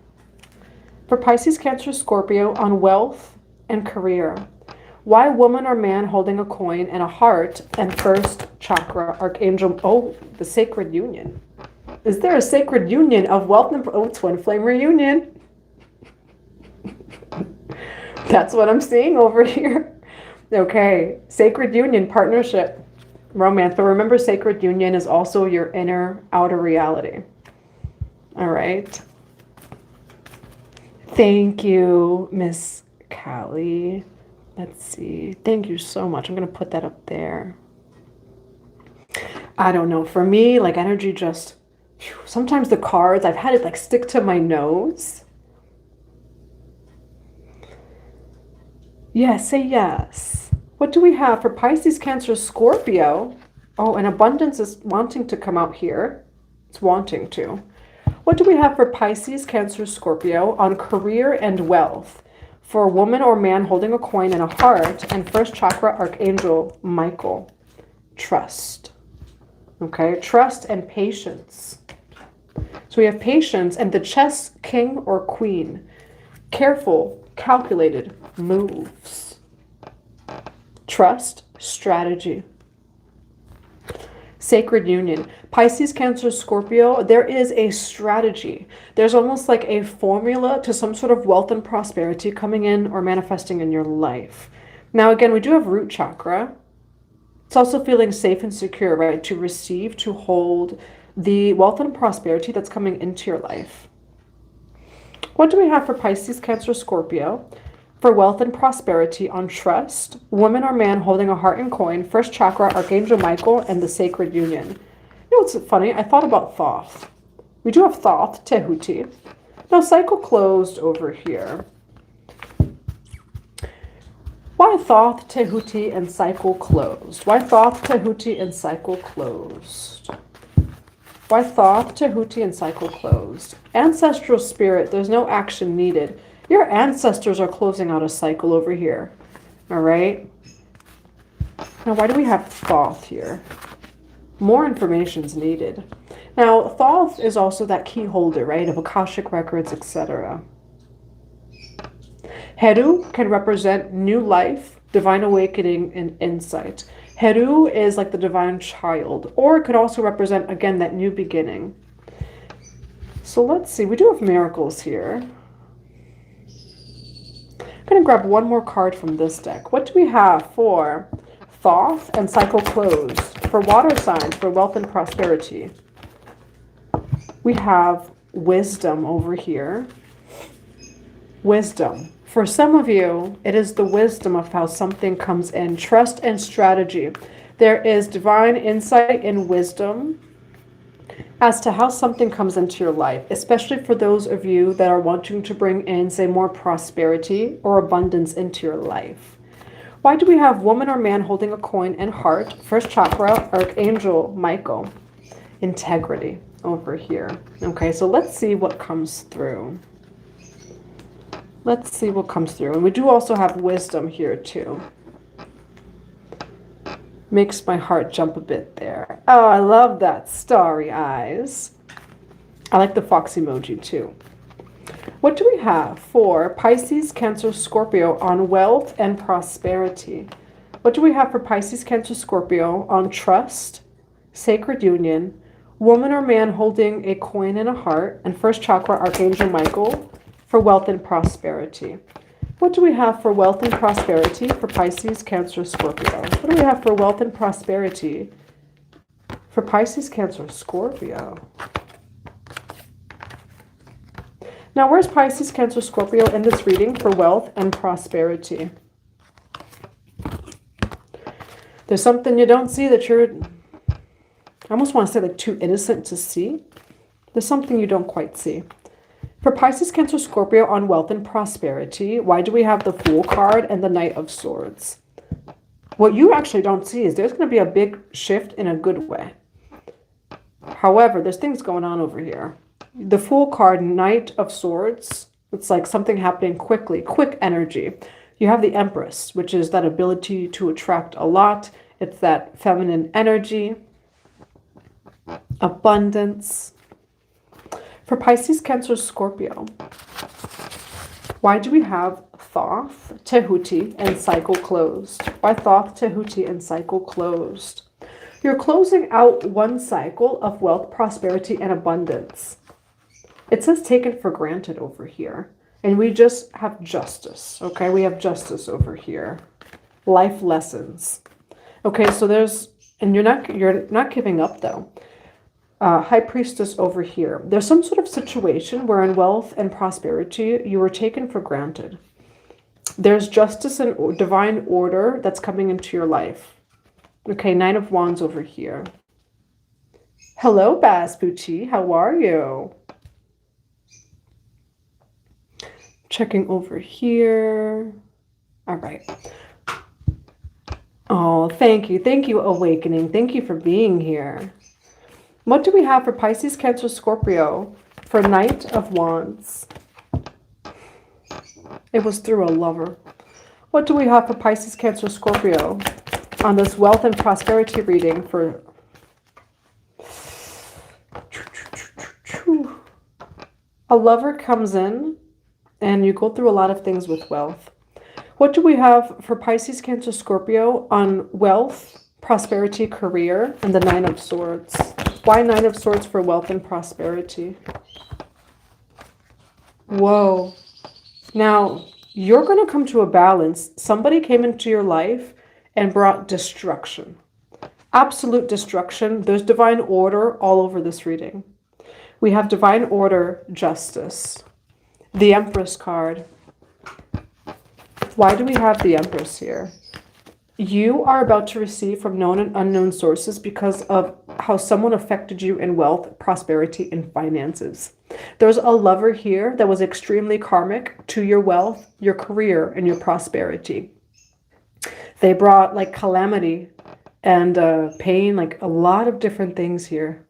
For Pisces, Cancer, Scorpio on wealth and career. Why woman or man holding a coin and a heart and first chakra, Archangel, oh, the sacred union. Is there a sacred union of wealth and, oh, twin flame reunion? That's what I'm seeing over here. Okay, sacred union, partnership, romance. But remember, sacred union is also your inner, outer reality. All right. Thank you, Miss Callie. Let's see. Thank you so much. I'm going to put that up there. I don't know. For me, like energy just, sometimes the cards, I've had it like stick to my nose. Yes, say yes. What do we have for Pisces, Cancer, Scorpio? Oh, and abundance is wanting to come out here. It's wanting to. What do we have for Pisces, Cancer, Scorpio on career and wealth? for a woman or man holding a coin and a heart, and first chakra, Archangel Michael. Trust. Okay, trust and patience. So we have patience and the chess king or queen. Careful, calculated moves. Trust, strategy. Sacred union. Pisces, Cancer, Scorpio, there is a strategy. There's almost like a formula to some sort of wealth and prosperity coming in or manifesting in your life. Now, again, we do have root chakra. It's also feeling safe and secure, right? To receive, to hold the wealth and prosperity that's coming into your life. What do we have for Pisces, Cancer, Scorpio? For wealth and prosperity on trust, woman or man holding a heart and coin, first chakra, Archangel Michael, and the sacred union. You know what's funny? I thought about Thoth. We do have Thoth, Tehuti. Now, cycle closed over here. Why Thoth, Tehuti, and cycle closed? Why Thoth, Tehuti, and cycle closed? Why Thoth, Tehuti, and cycle closed? Ancestral spirit, there's no action needed. Your ancestors are closing out a cycle over here. All right? Now, why do we have Thoth here? More information is needed. Now, Thoth is also that key holder, right, of Akashic records, etc. Heru can represent new life, divine awakening, and insight. Heru is like the divine child, or it could also represent, again, that new beginning. So let's see. We do have miracles here. I'm going to grab one more card from this deck. What do we have for Thoth and cycle closed? For water signs, for wealth and prosperity. We have wisdom over here. Wisdom. For some of you, it is the wisdom of how something comes in. Trust and strategy. There is divine insight and wisdom as to how something comes into your life, especially for those of you that are wanting to bring in, say, more prosperity or abundance into your life. Why do we have woman or man holding a coin and heart? First chakra, Archangel Michael. Integrity over here. Okay, so let's see what comes through. Let's see what comes through. And we do also have wisdom here too. Makes my heart jump a bit there. Oh, I love that. Starry eyes. I like the fox emoji too. What do we have for Pisces, Cancer, Scorpio on wealth and prosperity? What do we have for Pisces, Cancer, Scorpio on trust, sacred union, woman or man holding a coin and a heart, and first chakra, Archangel Michael, for wealth and prosperity? What do we have for wealth and prosperity for Pisces, Cancer, Scorpio? What do we have for wealth and prosperity for Pisces, Cancer, Scorpio? Now, where's Pisces, Cancer, Scorpio in this reading for wealth and prosperity? There's something you don't see that you're, I almost want to say like too innocent to see. There's something you don't quite see. For Pisces, Cancer, Scorpio on wealth and prosperity, why do we have the Fool card and the Knight of Swords? What you actually don't see is there's going to be a big shift in a good way. However, there's things going on over here. The Fool card, Knight of Swords, it's like something happening quickly, quick energy. You have the Empress, which is that ability to attract a lot. It's that feminine energy, abundance. For Pisces, Cancer, Scorpio, why do we have Thoth, Tehuti, and cycle closed? Why Thoth, Tehuti, and cycle closed? You're closing out one cycle of wealth, prosperity, and abundance. It says taken for granted over here. And we just have justice, okay? We have justice over here. Life lessons. Okay, so there's, and you're not giving up though. High Priestess over here. There's some sort of situation where in wealth and prosperity, you were taken for granted. There's justice and divine order that's coming into your life. Okay, Nine of Wands over here. Hello, Baspucci. How are you? Checking over here. All right. Oh, thank you. Thank you, Awakening. Thank you for being here. What do we have for Pisces, Cancer, Scorpio for Knight of Wands? It was through a lover. What do we have for Pisces, Cancer, Scorpio on this wealth and prosperity reading for... A lover comes in and you go through a lot of things with wealth. What do we have for Pisces, Cancer, Scorpio on wealth, prosperity, career, and the Nine of Swords? Why Nine of Swords for wealth and prosperity? Whoa. Now, you're going to come to a balance. Somebody came into your life and brought destruction. Absolute destruction. There's divine order all over this reading. We have divine order, justice. The Empress card. Why do we have the Empress here? You are about to receive from known and unknown sources because of how someone affected you in wealth, prosperity, and finances. There's a lover here that was extremely karmic to your wealth, your career, and your prosperity. They brought like calamity and pain, like a lot of different things here.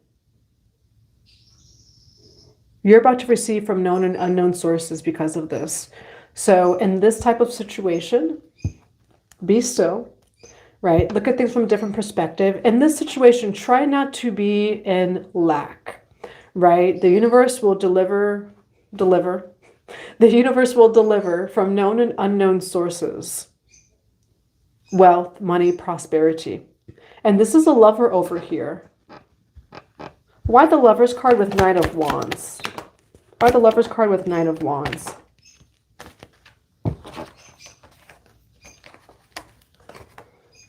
You're about to receive from known and unknown sources because of this. So in this type of situation, be still, right? Look at things from a different perspective. In this situation, try not to be in lack, right? The universe will deliver. The universe will deliver from known and unknown sources. Wealth, money, prosperity. And this is a lover over here. Why the Lover's card with Knight of Wands? Why the Lover's card with Knight of Wands?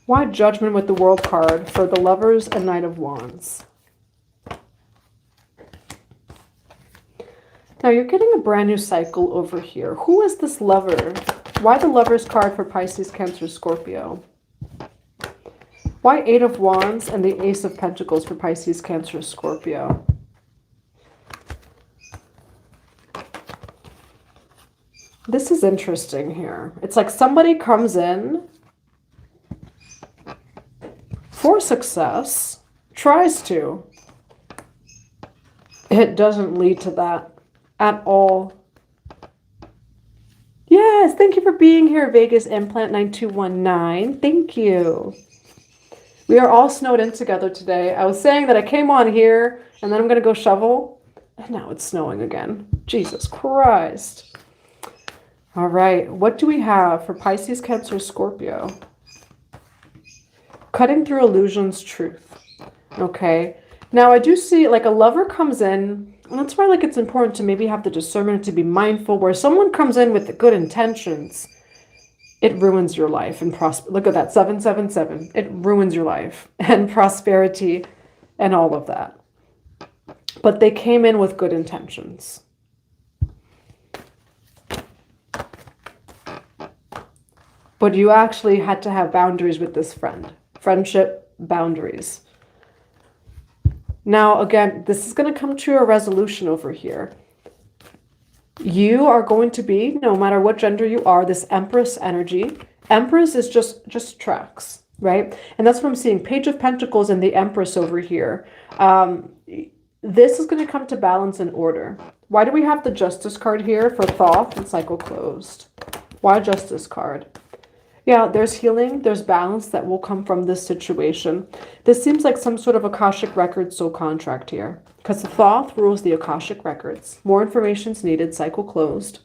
Why Judgment with the World card for the Lovers and Knight of Wands? Now you're getting a brand new cycle over here. Who is this lover? Why the Lover's card for Pisces, Cancer, Scorpio? Why Eight of Wands and the Ace of Pentacles for Pisces, Cancer, Scorpio? This is interesting here. It's like somebody comes in for success, tries to. It doesn't lead to that at all. Yes, thank you for being here, Vegas Implant 9219. Thank you. We are all snowed in together today. I was saying that I came on here and then I'm going to go shovel. And now it's snowing again. Jesus Christ. All right. What do we have for Pisces, Cancer, Scorpio? Cutting through illusions, truth. Okay. Now I do see like a lover comes in. And that's why like it's important to maybe have the discernment to be mindful where someone comes in with the good intentions. It ruins your life and look at that 777. It ruins your life and prosperity and all of that. But they came in with good intentions. But you actually had to have boundaries with this friend. Friendship boundaries. Now, again, this is going to come to a resolution over here. You are going to be, no matter what gender you are, this Empress energy. Empress is just tracks, right? And that's what I'm seeing. Page of Pentacles and the Empress over here. This is going to come to balance and order. Why do we have the Justice card here for Thoth and Cycle Closed? Why Justice card? Yeah, there's healing, there's balance that will come from this situation. This seems like some sort of Akashic Records soul contract here. Because the Thoth rules the Akashic Records. More information's needed, cycle closed.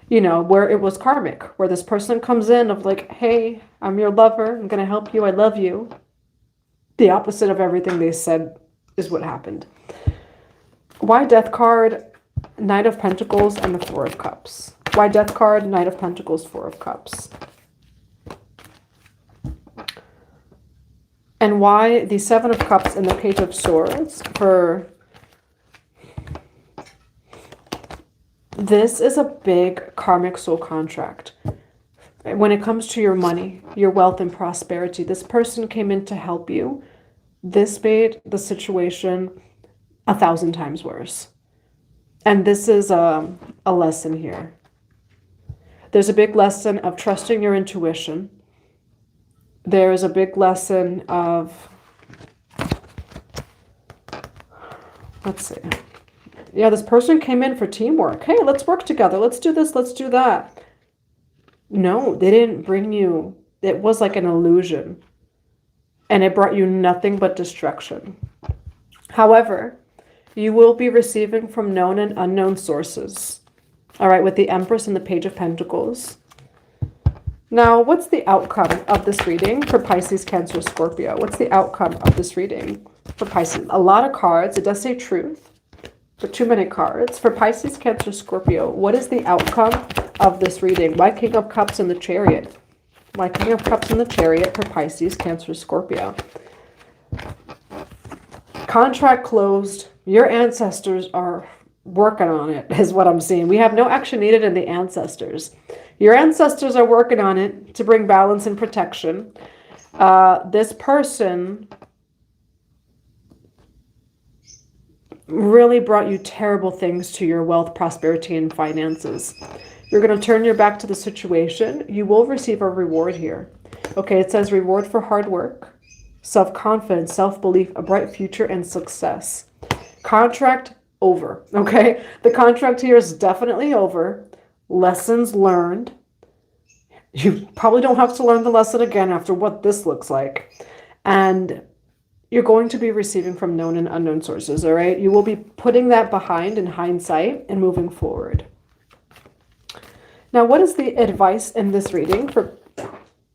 You know, where it was karmic. Where this person comes in of like, hey, I'm your lover. I'm going to help you. I love you. The opposite of everything they said is what happened. Why Death card, Knight of Pentacles, and the Four of Cups? Why Death card, Knight of Pentacles, Four of Cups? And why the Seven of Cups and the Page of Swords for... This is a big karmic soul contract. When it comes to your money, your wealth and prosperity, this person came in to help you. This made the situation 1,000 times worse. And this is a lesson here. There's a big lesson of trusting your intuition. There is a big lesson of, let's see. Yeah, this person came in for teamwork. Hey, let's work together. Let's do this. Let's do that. No, they didn't bring you. It was like an illusion. And it brought you nothing but destruction. However, you will be receiving from known and unknown sources. All right, with the Empress and the Page of Pentacles. Now, what's the outcome of this reading for Pisces, Cancer, Scorpio? What's the outcome of this reading for Pisces? A lot of cards. It does say truth, but too many cards. For Pisces, Cancer, Scorpio, what is the outcome of this reading? Why King of Cups in the Chariot? Why King of Cups in the Chariot for Pisces, Cancer, Scorpio? Contract closed. Your ancestors are working on it, is what I'm seeing. We have no action needed in the ancestors. Your ancestors are working on it to bring balance and protection. This person really brought you terrible things to your wealth, prosperity, and finances. You're going to turn your back to the situation. You will receive a reward here. Okay, it says reward for hard work, self-confidence, self-belief, a bright future, and success. Contract over, okay? The contract here is definitely over. Lessons learned. You probably don't have to learn the lesson again after what this looks like. And you're going to be receiving from known and unknown sources, all right? You will be putting that behind in hindsight and moving forward. Now, what is the advice in this reading for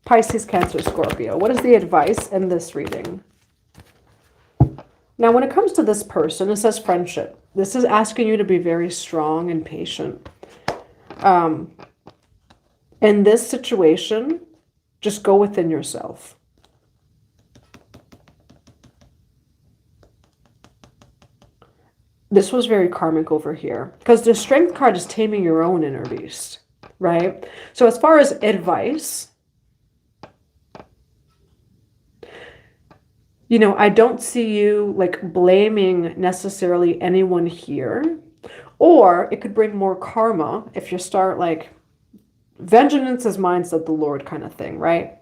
Pisces, Cancer, Scorpio? What is the advice in this reading? Now, when it comes to this person, it says friendship. This is asking you to be very strong and patient. In this situation, just go within yourself. This was very karmic over here because the Strength card is taming your own inner beast, right? So as far as advice, you know, I don't see you like blaming necessarily anyone here, or it could bring more karma if you start like vengeance is mine, said the Lord kind of thing, right?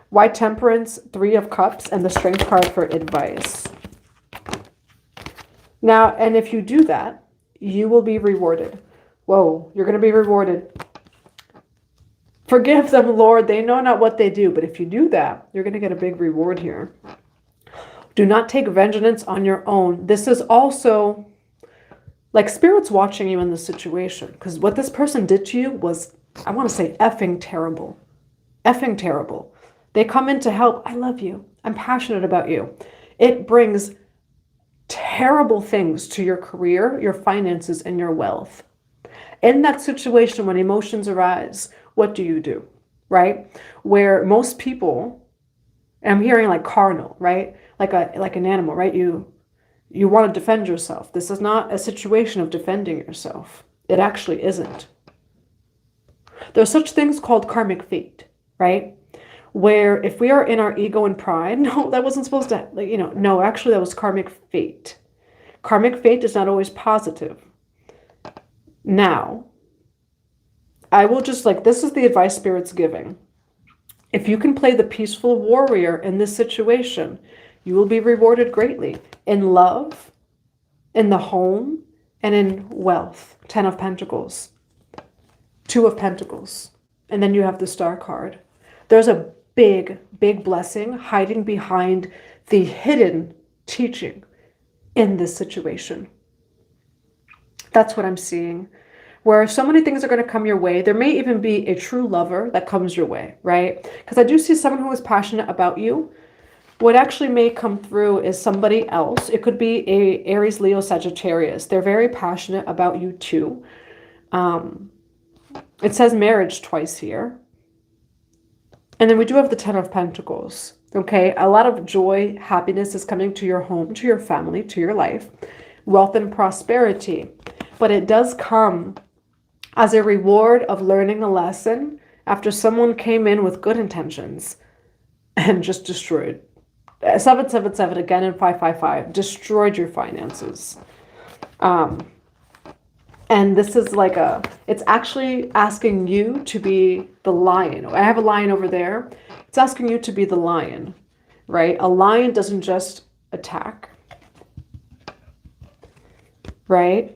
Why Temperance, Three of Cups, and the Strength card for advice. Now, and if you do that, you will be rewarded. Whoa, you're going to be rewarded. Forgive them, Lord. They know not what they do. But if you do that, you're going to get a big reward here. Do not take vengeance on your own. This is also like Spirit's watching you in this situation. Because what this person did to you was, I want to say, effing terrible. Effing terrible. They come in to help. I love you. I'm passionate about you. It brings terrible things to your career, your finances, and your wealth. In that situation, when emotions arise, what do? Right? Where most people, and I'm hearing like carnal, right? Like an animal, right? You want to defend yourself. This is not a situation of defending yourself. It actually isn't. There's such things called karmic fate, right? Where if we are in our ego and pride, no, that wasn't supposed to, like, you know, no, actually that was karmic fate. Karmic fate is not always positive. Now, I will just like, this is the advice Spirit's giving. If you can play the peaceful warrior in this situation, you will be rewarded greatly in love, in the home, and in wealth. 10 of Pentacles, 2 of Pentacles, and then you have the Star card. There's a big, big blessing hiding behind the hidden teaching in this situation. That's what I'm seeing. Where so many things are going to come your way. There may even be a true lover that comes your way, right? Because I do see someone who is passionate about you. What actually may come through is somebody else. It could be a Aries, Leo, Sagittarius. They're very passionate about you too. It says marriage twice here. And then we do have the 10 of Pentacles. Okay, a lot of joy, happiness is coming to your home, to your family, to your life. Wealth and prosperity. But it does come as a reward of learning a lesson after someone came in with good intentions and just destroyed. 777 again and 555 destroyed your finances. And this is like it's actually asking you to be the lion. I have a lion over there. It's asking you to be the lion, right? A lion doesn't just attack, right?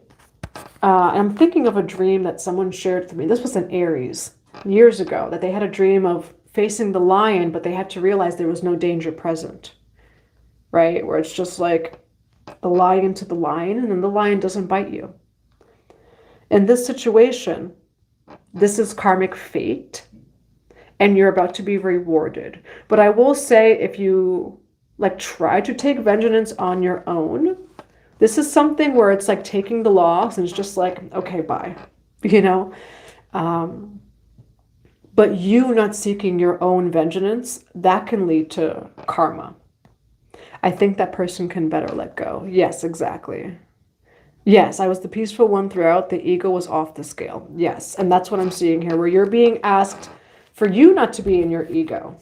I'm thinking of a dream that someone shared with me. This was an Aries. years ago, that they had a dream of facing the lion, but they had to realize there was no danger present, right? Where it's just like the lion to the lion, and then the lion doesn't bite you. In this situation, this is karmic fate, and you're about to be rewarded. But I will say, if you like try to take vengeance on your own, this is something where it's like taking the loss and it's just like, okay, bye, you know? But you not seeking your own vengeance, that can lead to karma. I think that person can better let go. Yes, exactly. Yes, I was the peaceful one throughout. The ego was off the scale. Yes, and that's what I'm seeing here, where you're being asked for you not to be in your ego.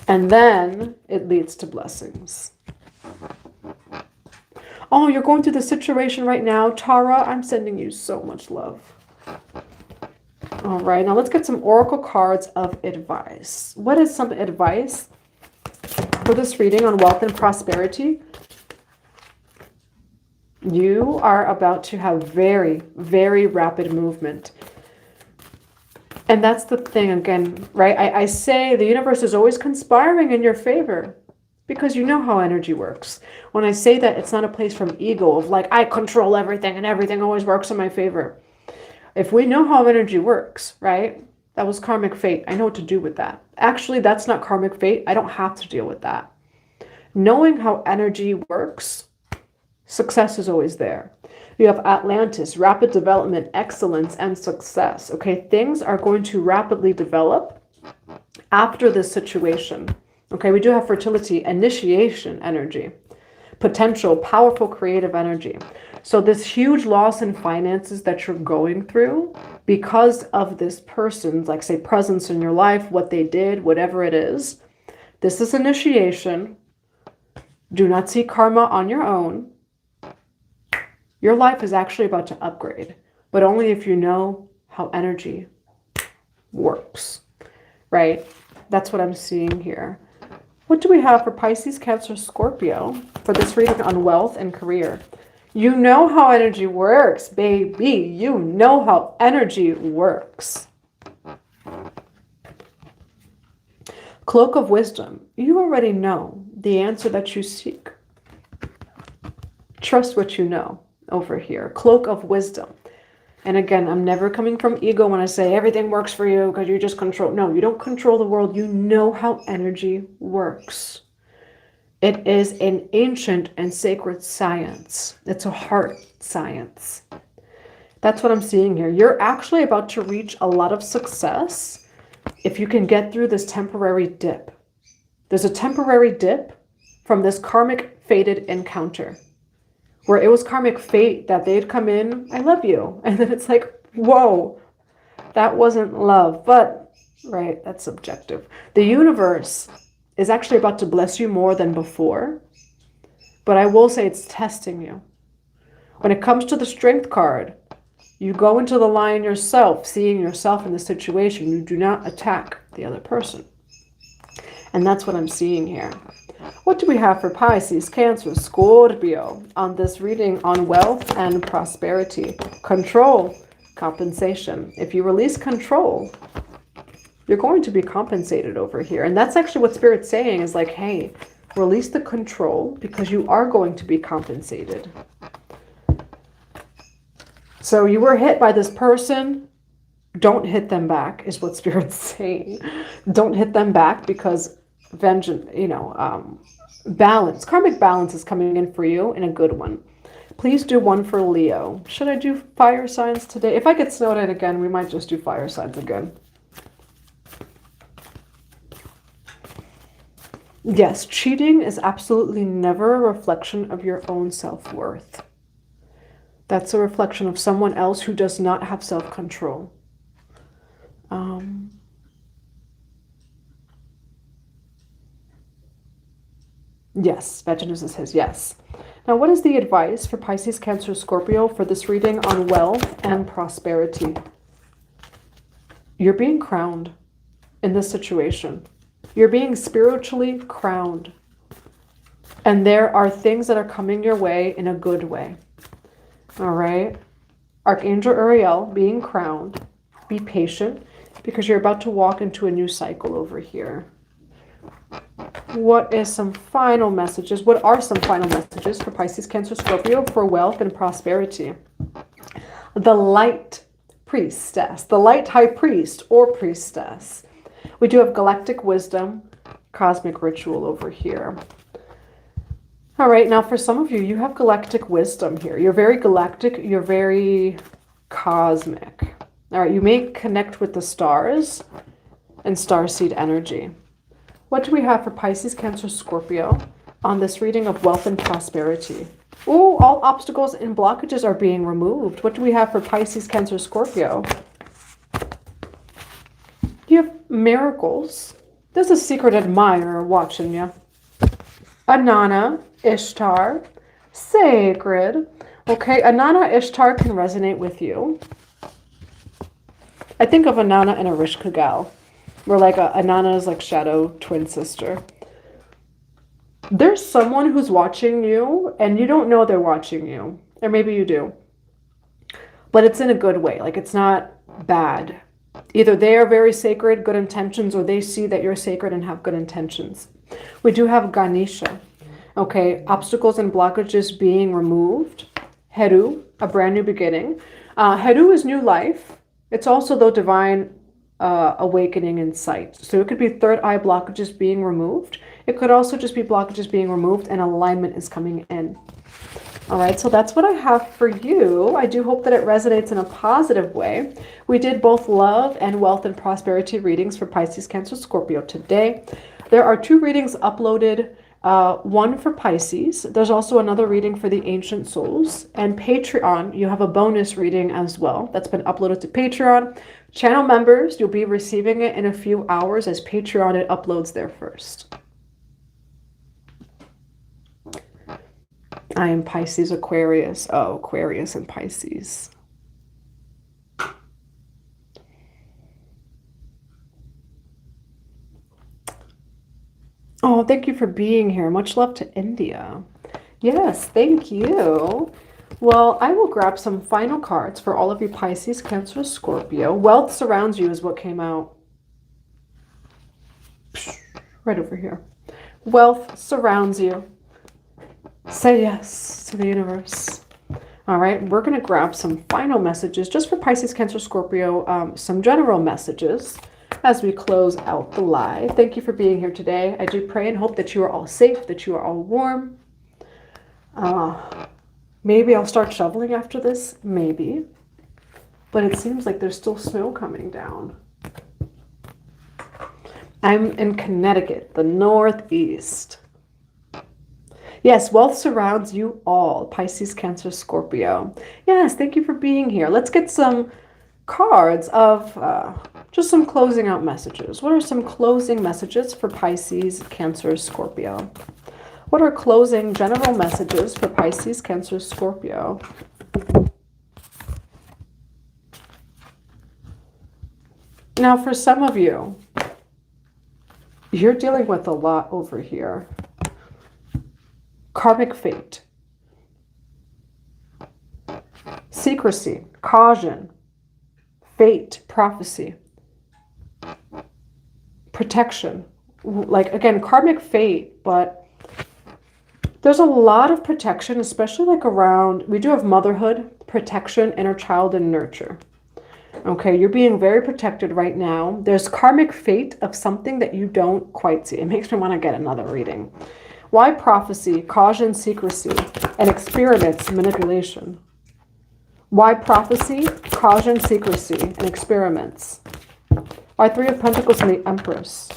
And then it leads to blessings. Oh, you're going through the situation right now, Tara. I'm sending you so much love. All right, now let's get some oracle cards of advice. What is some advice for this reading on wealth and prosperity? You are about to have very, very rapid movement. And that's the thing again, right? I say the universe is always conspiring in your favor because you know how energy works. When I say that, it's not a place from ego of like, I control everything and everything always works in my favor. If we know how energy works, right? That was karmic fate. I know what to do with that. Actually, that's not karmic fate. I don't have to deal with that. Knowing how energy works, success is always there. You have Atlantis, rapid development, excellence, and success. Okay, things are going to rapidly develop after this situation. Okay, we do have fertility, initiation energy, potential, powerful creative energy. So this huge loss in finances that you're going through because of this person's, like say, presence in your life, what they did, whatever it is, this is initiation. Do not seek karma on your own. Your life is actually about to upgrade, but only if you know how energy works, right? That's what I'm seeing here. What do we have for Pisces, Cancer, Scorpio for this reading on wealth and career? You know how energy works, baby. You know how energy works. Cloak of wisdom. You already know the answer that you seek. Trust what you know. Over here, cloak of wisdom. And again, I'm never coming from ego when I say everything works for you because you just control. No, you don't control the world. You know how energy works. It is an ancient and sacred science. It's a heart science. That's what I'm seeing here. You're actually about to reach a lot of success if you can get through this temporary dip. There's a temporary dip from this karmic fated encounter, where it was karmic fate that they'd come in, I love you. And then it's like, whoa, that wasn't love. But, right, that's subjective. The universe is actually about to bless you more than before. But I will say it's testing you. When it comes to the strength card, you go into the line yourself, seeing yourself in the situation. You do not attack the other person. And that's what I'm seeing here. What do we have for Pisces, Cancer, Scorpio on this reading on wealth and prosperity? Control, compensation. If you release control, you're going to be compensated over here. And that's actually what Spirit's saying is like, hey, release the control because you are going to be compensated. So you were hit by this person. Don't hit them back is what Spirit's saying. Don't hit them back because vengeance, balance, karmic balance is coming in for you in a good one. Please do one for Leo. Should I do fire signs today? If I get snowed in again, we might just do fire signs again. Yes, cheating is absolutely never a reflection of your own self-worth. That's a reflection of someone else who does not have self-control. Yes, Vaginusa says yes. Now, what is the advice for Pisces, Cancer, Scorpio for this reading on wealth and prosperity? You're being crowned in this situation. You're being spiritually crowned. And there are things that are coming your way in a good way. All right? Archangel Uriel being crowned. Be patient because you're about to walk into a new cycle over here. What is some final messages? What are some final messages for Pisces, Cancer, Scorpio for wealth and prosperity? The light priestess, the light high priest or priestess. We do have galactic wisdom, cosmic ritual over here. All right, now for some of you, you have galactic wisdom here. You're very galactic, you're very cosmic. All right, you may connect with the stars and starseed energy. What do we have for Pisces, Cancer, Scorpio on this reading of wealth and prosperity? Oh, all obstacles and blockages are being removed. What do we have for Pisces, Cancer, Scorpio? You have miracles. There's a secret admirer watching you. Anana, Ishtar, sacred. Okay, Anana, Ishtar can resonate with you. I think of Anana and Arishka gal. Where like Anana is like shadow twin sister. There's someone who's watching you and you don't know they're watching you. Or maybe you do. But it's in a good way. Like it's not bad. Either they are very sacred, good intentions, or they see that you're sacred and have good intentions. We do have Ganesha. Okay, obstacles and blockages being removed. Heru, a brand new beginning. Heru is new life. It's also the divine awakening in sight. So it could be third eye blockages being removed. It could also just be blockages being removed and alignment is coming in. All right, so that's what I have for you. I do hope that it resonates in a positive way. We did both love and wealth and prosperity readings for Pisces, Cancer, Scorpio today. There are 2 readings uploaded, one for Pisces. There's also another reading for the Ancient Souls. And Patreon, you have a bonus reading as well that's been uploaded to Patreon. Channel members, you'll be receiving it in a few hours as Patreon it uploads there first. I am Pisces, Aquarius. Oh, Aquarius and Pisces. Oh, thank you for being here. Much love to India. Yes, thank you. Well, I will grab some final cards for all of you Pisces, Cancer, Scorpio. Wealth surrounds you is what came out. Right over here. Wealth surrounds you. Say yes to the universe. All right, we're going to grab some final messages just for Pisces, Cancer, Scorpio, some general messages as we close out the live. Thank you for being here today. I do pray and hope that you are all safe, that you are all warm. Maybe I'll start shoveling after this, maybe. But it seems like there's still snow coming down. I'm in Connecticut, the Northeast. Yes, wealth surrounds you all, Pisces, Cancer, Scorpio. Yes, thank you for being here. Let's get some cards of just some closing out messages. What are some closing messages for Pisces, Cancer, Scorpio? What are closing general messages for Pisces, Cancer, Scorpio? Now, for some of you, you're dealing with a lot over here. Karmic fate, secrecy, caution, fate, prophecy, protection. Like, again, karmic fate, but there's a lot of protection, especially like around, we do have motherhood, protection, inner child, and nurture. Okay, you're being very protected right now. There's karmic fate of something that you don't quite see. It makes me want to get another reading. Why prophecy, caution, secrecy, and experiments, manipulation? Why prophecy, caution, secrecy, and experiments? Why 3 of Pentacles and the Empress?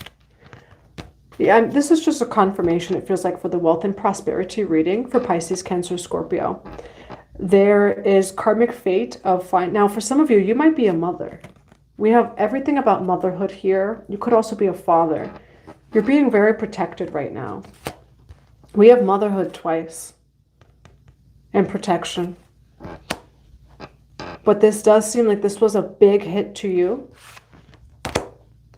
Yeah, this is just a confirmation, it feels like, for the wealth and prosperity reading for Pisces, Cancer, Scorpio. There is karmic fate of now, for some of you, you might be a mother. We have everything about motherhood here. You could also be a father. You're being very protected right now. We have motherhood twice and protection. But this does seem like this was a big hit to you.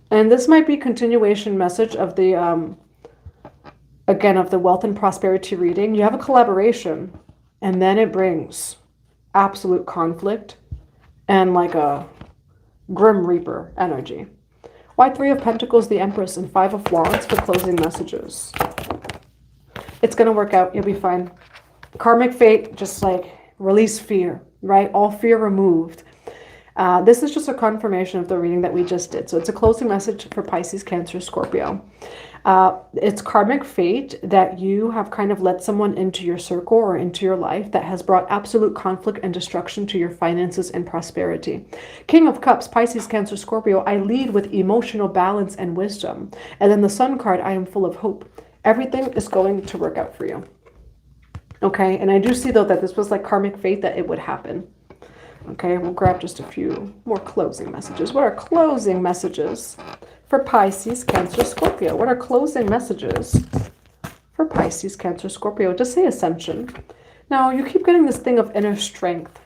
And this might be continuation message of the, again, of the wealth and prosperity reading. You have a collaboration and then it brings absolute conflict and like a Grim Reaper energy. Why Three of Pentacles, the Empress, and Five of Wands for closing messages? It's going to work out. You'll be fine. Karmic fate, just like release fear, right? All fear removed. This is just a confirmation of the reading that we just did. So it's a closing message for Pisces, Cancer, Scorpio. It's karmic fate that you have kind of let someone into your circle or into your life that has brought absolute conflict and destruction to your finances and prosperity. King of Cups, Pisces, Cancer, Scorpio, I lead with emotional balance and wisdom. And then the Sun card, I am full of hope. Everything is going to work out for you. Okay, and I do see though that this was like karmic fate that it would happen. Okay, we'll grab just a few more closing messages. What are closing messages for Pisces, Cancer, Scorpio? What are closing messages for Pisces, Cancer, Scorpio? Just say Ascension. Now, you keep getting this thing of inner strength.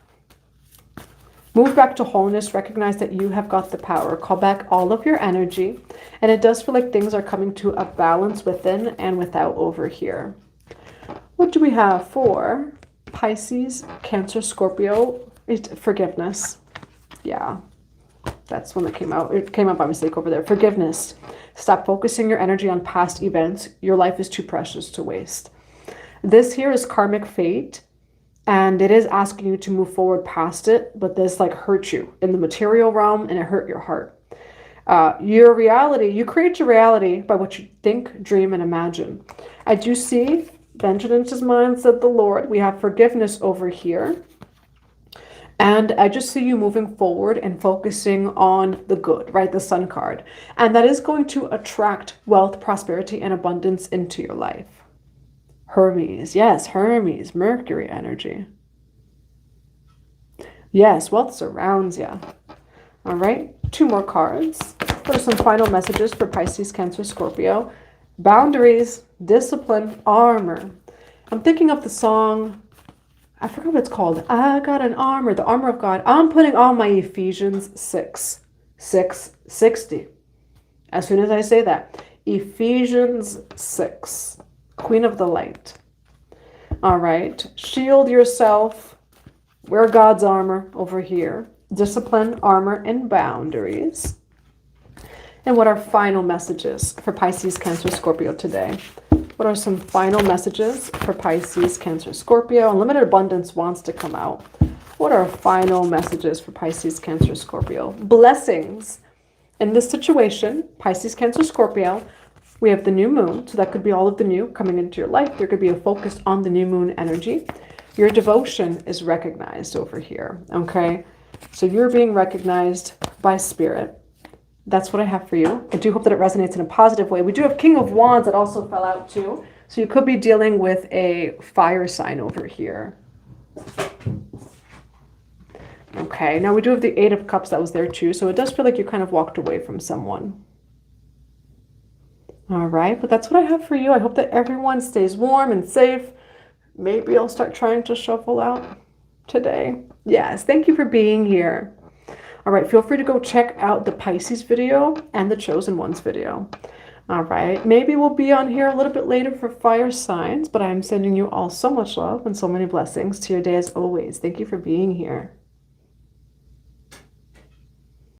Move back to wholeness. Recognize that you have got the power. Call back all of your energy. And it does feel like things are coming to a balance within and without over here. What do we have for Pisces, Cancer, Scorpio? Forgiveness. Yeah, that's one that came out. It came out by mistake over there. Forgiveness. Stop focusing your energy on past events. Your life is too precious to waste. This here is karmic fate, and it is asking you to move forward past it, but this like hurt you in the material realm, and it hurt your heart. Your reality, you create your reality by what you think, dream, and imagine. I do see vengeance is mine, said the Lord. We have forgiveness over here. And I just see you moving forward and focusing on the good, right? The Sun card. And that is going to attract wealth, prosperity, and abundance into your life. Hermes. Yes, Hermes. Mercury energy. Yes, wealth surrounds you. All right. 2 more cards. What are some final messages for Pisces, Cancer, Scorpio? Boundaries, discipline, armor. I'm thinking of the song... I forgot what it's called. I got an armor, the armor of God. I'm putting on my Ephesians 6:60. As soon as I say that, Ephesians 6, Queen of the Light. All right, shield yourself. Wear God's armor over here. Discipline, armor, and boundaries. And what are final messages for Pisces, Cancer, Scorpio today? What are some final messages for Pisces, Cancer, Scorpio? Unlimited abundance wants to come out. What are final messages for Pisces, Cancer, Scorpio? Blessings. In this situation, Pisces, Cancer, Scorpio, we have the new moon. So that could be all of the new coming into your life. There could be a focus on the new moon energy. Your devotion is recognized over here. Okay. So you're being recognized by spirit. That's what I have for you. I do hope that it resonates in a positive way. We do have King of Wands that also fell out too. So you could be dealing with a fire sign over here. Okay, now we do have the 8 of Cups that was there too. So it does feel like you kind of walked away from someone. All right, but that's what I have for you. I hope that everyone stays warm and safe. Maybe I'll start trying to shuffle out today. Yes, thank you for being here. All right, feel free to go check out the Pisces video and the Chosen Ones video. All right, maybe we'll be on here a little bit later for fire signs, but I'm sending you all so much love and so many blessings to your day as always. Thank you for being here.